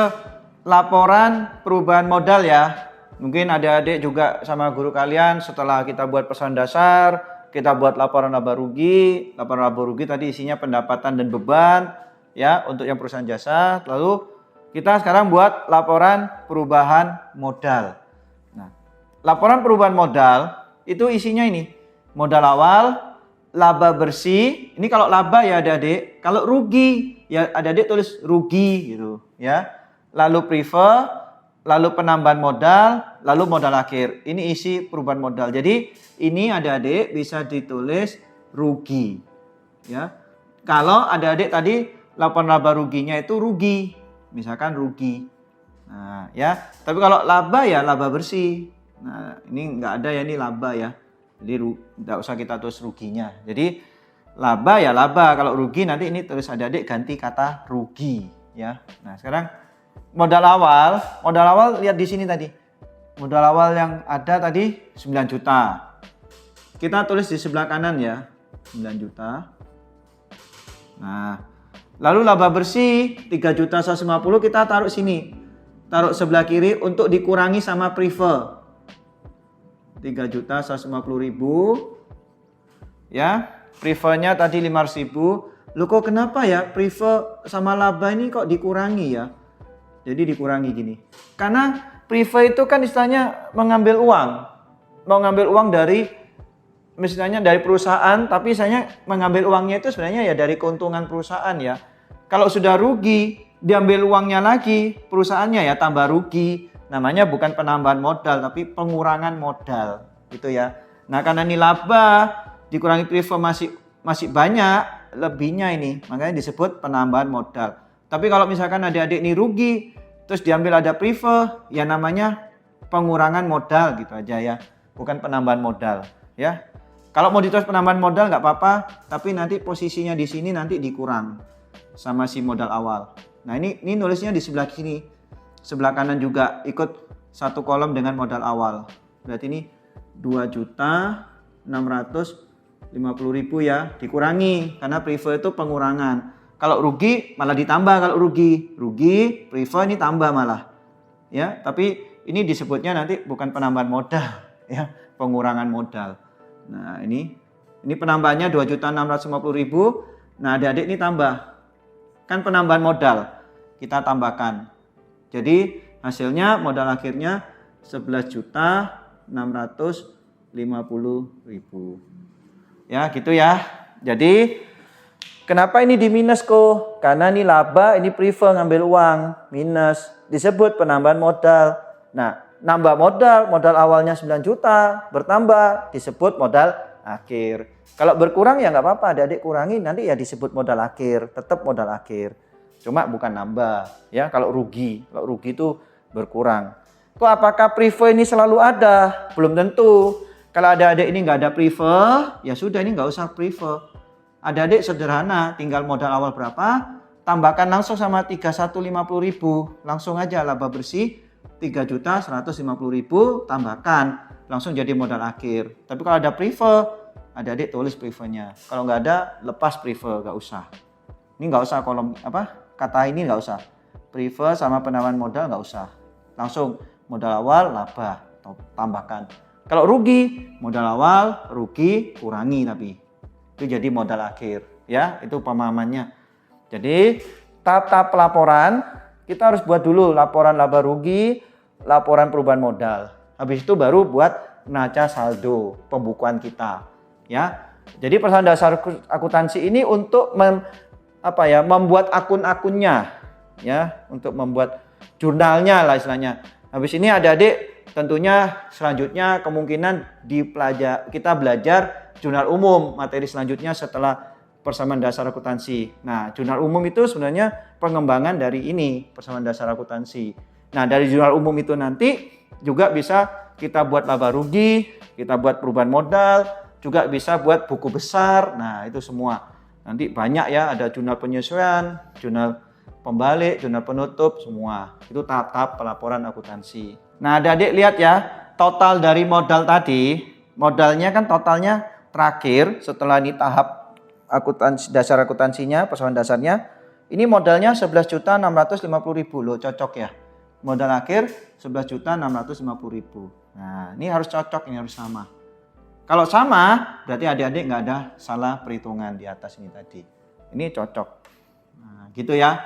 laporan perubahan modal ya. Mungkin adik-adik juga sama guru kalian setelah kita buat persoalan dasar, kita buat laporan laba rugi. Laporan laba rugi tadi isinya pendapatan dan beban ya untuk yang perusahaan jasa. Lalu kita sekarang buat laporan perubahan modal. Nah, laporan perubahan modal itu isinya ini. Modal awal, laba bersih. Ini kalau laba ya adik-adik. Kalau rugi ya adik-adik tulis rugi gitu ya. Lalu prefer, lalu penambahan modal, lalu modal akhir. Ini isi perubahan modal. Jadi ini adik-adik bisa ditulis rugi ya. Kalau adik-adik tadi laporan laba ruginya itu rugi. Misalkan rugi. Nah, ya. Tapi kalau laba ya laba bersih. Nah, ini enggak ada ya, ini laba ya. Jadi enggak usah kita tulis ruginya. Jadi laba ya laba, kalau rugi nanti ini tulis adik-adik ganti kata rugi ya. Nah, sekarang modal awal lihat di sini tadi. Modal awal yang ada tadi 9 juta. Kita tulis di sebelah kanan ya, 9 juta. Nah, lalu laba bersih 3.150.000 kita taruh sini. Taruh sebelah kiri untuk dikurangi sama prefer. 3.150.000 ya. Prefernya tadi 500.000. Loh kok kenapa ya prefer sama laba ini kok dikurangi ya? Jadi dikurangi gini. Karena prefer itu kan istilahnya mengambil uang. Mau ngambil uang dari misalnya dari perusahaan, tapi istilahnya mengambil uangnya itu sebenarnya ya dari keuntungan perusahaan ya. Kalau sudah rugi, diambil uangnya lagi, perusahaannya ya tambah rugi. Namanya bukan penambahan modal tapi pengurangan modal gitu ya. Nah, karena ini laba dikurangi prefer masih banyak lebihnya ini, makanya disebut penambahan modal. Tapi kalau misalkan adik-adik ini rugi terus diambil ada prefer, ya namanya pengurangan modal gitu aja ya, bukan penambahan modal ya. Kalau mau ditulis penambahan modal nggak apa-apa, tapi nanti posisinya di sini nanti dikurang sama si modal awal. Nah, ini nulisnya di sebelah sini, sebelah kanan juga ikut satu kolom dengan modal awal. Berarti ini 2.650.000 ya, dikurangi karena prefer itu pengurangan. Kalau rugi malah ditambah. Kalau rugi prefer ini tambah malah ya. Tapi ini disebutnya nanti bukan penambahan modal ya, pengurangan modal. Nah, ini Ini penambahannya 2.650.000. Nah, adik-adik ini tambah. Kan penambahan modal. Kita tambahkan. Jadi hasilnya modal akhirnya 11.650.000. Ya, gitu ya. Jadi kenapa ini di minus kok? Karena ini laba, ini prefer ngambil uang, minus. Disebut penambahan modal. Nah, nambah modal awalnya 9 juta, bertambah, disebut modal akhir. Kalau berkurang ya nggak apa-apa, adik-adik kurangi, nanti ya disebut modal akhir, tetap modal akhir. Cuma bukan nambah, ya kalau rugi itu berkurang. Kok apakah prefer ini selalu ada? Belum tentu. Kalau adik-adik ini nggak ada prefer, ya sudah ini nggak usah prefer. Adik-adik sederhana, tinggal modal awal berapa, tambahkan langsung sama 3150.000, langsung aja laba bersih 3.150.000, tambahkan, langsung jadi modal akhir. Tapi kalau ada prefer, adik-adik tulis prefernya. Kalau nggak ada, lepas prefer, nggak usah. Ini nggak usah kolom kata ini nggak usah. Prefer sama penambahan modal nggak usah. Langsung modal awal laba, tambahkan. Kalau rugi, modal awal rugi kurangi tapi itu jadi modal akhir, ya itu pemahamannya. Jadi tahap-tahap pelaporan kita harus buat dulu laporan laba rugi, laporan perubahan modal. Habis itu baru buat neraca saldo pembukuan kita, ya. Jadi persoalan dasar akuntansi ini untuk membuat akun-akunnya, ya, untuk membuat jurnalnya lah istilahnya. Habis ini adik-adik tentunya selanjutnya kemungkinan kita belajar jurnal umum, materi selanjutnya setelah persamaan dasar akuntansi. Nah, jurnal umum itu sebenarnya pengembangan dari ini, persamaan dasar akuntansi. Nah, dari jurnal umum itu nanti juga bisa kita buat laba rugi, kita buat perubahan modal, juga bisa buat buku besar. Nah, itu semua. Nanti banyak ya, ada jurnal penyesuaian, jurnal pembalik, jurnal penutup, semua. Itu tahap-tahap pelaporan akuntansi. Nah, adik-adik lihat ya, total dari modal tadi, modalnya kan totalnya terakhir setelah ini tahap akuntansi, dasar akuntansinya, persoalan dasarnya, ini modalnya 11.650.000 loh, cocok ya. Modal akhir 11.650.000. Nah, ini harus cocok, ini harus sama. Kalau sama, berarti adik-adik nggak ada salah perhitungan di atas ini tadi. Ini cocok. Nah, gitu ya.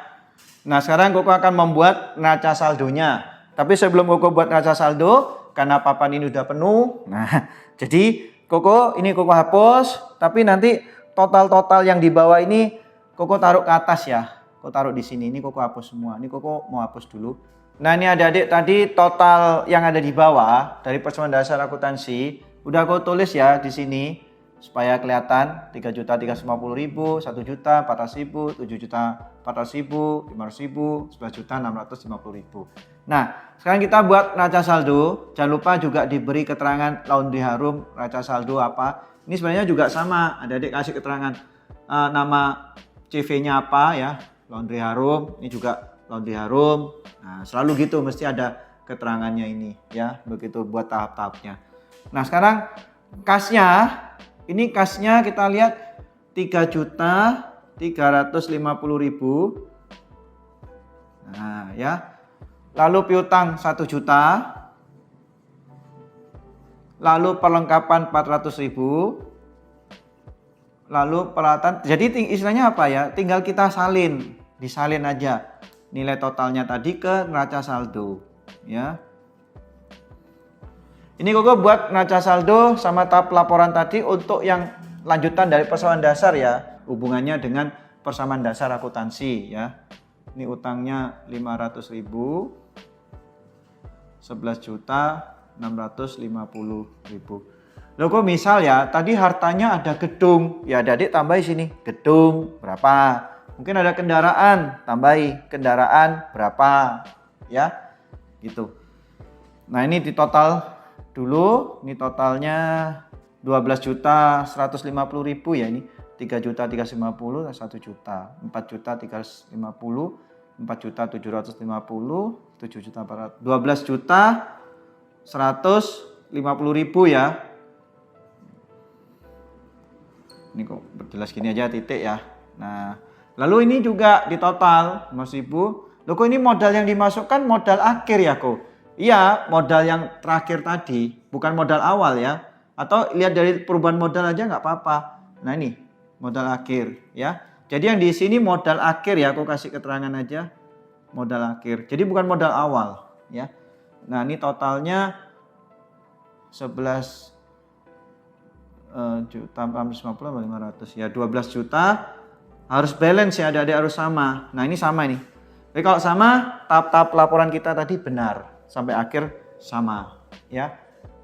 Nah, sekarang Koko akan membuat neraca saldonya. Tapi sebelum Koko buat neraca saldo, karena papan ini udah penuh. Nah, jadi Koko hapus, tapi nanti total-total yang di bawah ini Koko taruh ke atas ya. Koko taruh di sini, ini Koko hapus semua. Ini Koko mau hapus dulu. Nah, ini adik-adik tadi total yang ada di bawah dari persamaan dasar akuntansi udah Koko tulis ya di sini supaya kelihatan 3.350.000, 1.400.000, 7.400.000, 500.000, 11.650.000. Nah, sekarang kita buat neraca saldo. Jangan lupa juga diberi keterangan laundry harum neraca saldo apa. Ini sebenarnya juga sama. Adik-adik kasih keterangan nama CV-nya apa ya. Laundry harum. Ini juga laundry harum. Nah, selalu gitu mesti ada keterangannya ini ya. Begitu buat tahap-tahapnya. Nah, sekarang kasnya. Ini kasnya kita lihat 3.350.000. Nah, ya. Lalu piutang 1 juta. Lalu perlengkapan 400.000. Lalu peralatan. Jadi istilahnya apa ya? Tinggal kita disalin aja nilai totalnya tadi ke neraca saldo, ya. Ini Koko buat neraca saldo sama tahap laporan tadi untuk yang lanjutan dari persamaan dasar ya. Hubungannya dengan persamaan dasar akuntansi ya. Ini utangnya 500.000. 11.650.000. Loh kok misal ya, tadi hartanya ada gedung. Ya adik tambahi sini. Gedung berapa? Mungkin ada kendaraan, tambahi kendaraan berapa? Ya. Gitu. Nah, ini di total dulu, ini totalnya 12.150.000 ya ini. 3.350.000, 1 juta, 4.350.000, 4.750.000, 7.400.000, 12.150.000 ya. Ini kok jelas gini aja titik ya. Nah, lalu ini juga di total 5.000. Loh kok ini modal yang dimasukkan modal akhir ya kok? Iya, modal yang terakhir tadi, bukan modal awal ya. Atau lihat dari perubahan modal aja nggak apa-apa. Nah ini modal akhir ya. Jadi yang di sini modal akhir ya, aku kasih keterangan aja modal akhir. Jadi bukan modal awal ya. Nah ini totalnya 11 juta 450 500 ya, 12 juta harus balance ya, adik-adik harus sama. Nah ini sama ini. Jadi kalau sama, tahap-tahap laporan kita tadi benar sampai akhir sama ya,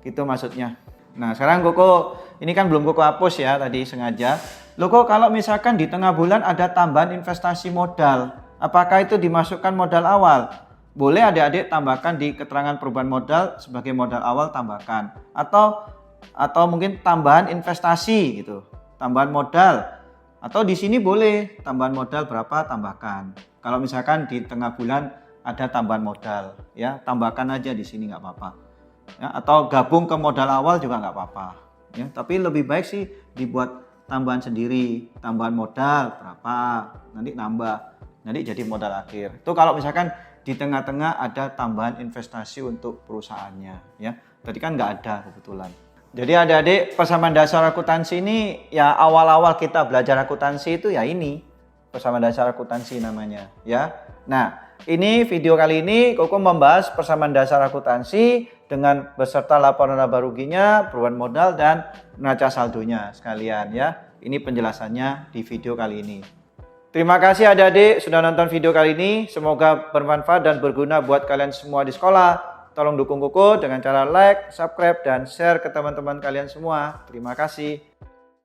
gitu maksudnya. Nah sekarang Koko ini kan belum Koko hapus ya tadi sengaja. Loh kok kalau misalkan di tengah bulan ada tambahan investasi modal, apakah itu dimasukkan modal awal? Boleh adik-adik tambahkan di keterangan perubahan modal sebagai modal awal, tambahkan. Atau mungkin tambahan investasi gitu, tambahan modal. Atau di sini boleh tambahan modal berapa, tambahkan. Kalau misalkan di tengah bulan ada tambahan modal ya, tambahkan aja di sini nggak apa-apa. Ya, atau gabung ke modal awal juga nggak apa-apa. Ya, tapi lebih baik sih dibuat tambahan sendiri, tambahan modal berapa, nanti nambah, nanti jadi modal akhir. Itu kalau misalkan di tengah-tengah ada tambahan investasi untuk perusahaannya ya. Tadi kan nggak ada kebetulan. Jadi adik-adik, persamaan dasar akuntansi ini ya, awal-awal kita belajar akuntansi itu ya ini persamaan dasar akuntansi namanya ya. Nah ini video kali ini Koko membahas persamaan dasar akuntansi dengan beserta laporan laba ruginya, perubahan modal dan neraca saldonya sekalian ya. Ini penjelasannya di video kali ini. Terima kasih adik-adik sudah nonton video kali ini. Semoga bermanfaat dan berguna buat kalian semua di sekolah. Tolong dukung Koko dengan cara like, subscribe, dan share ke teman-teman kalian semua. Terima kasih.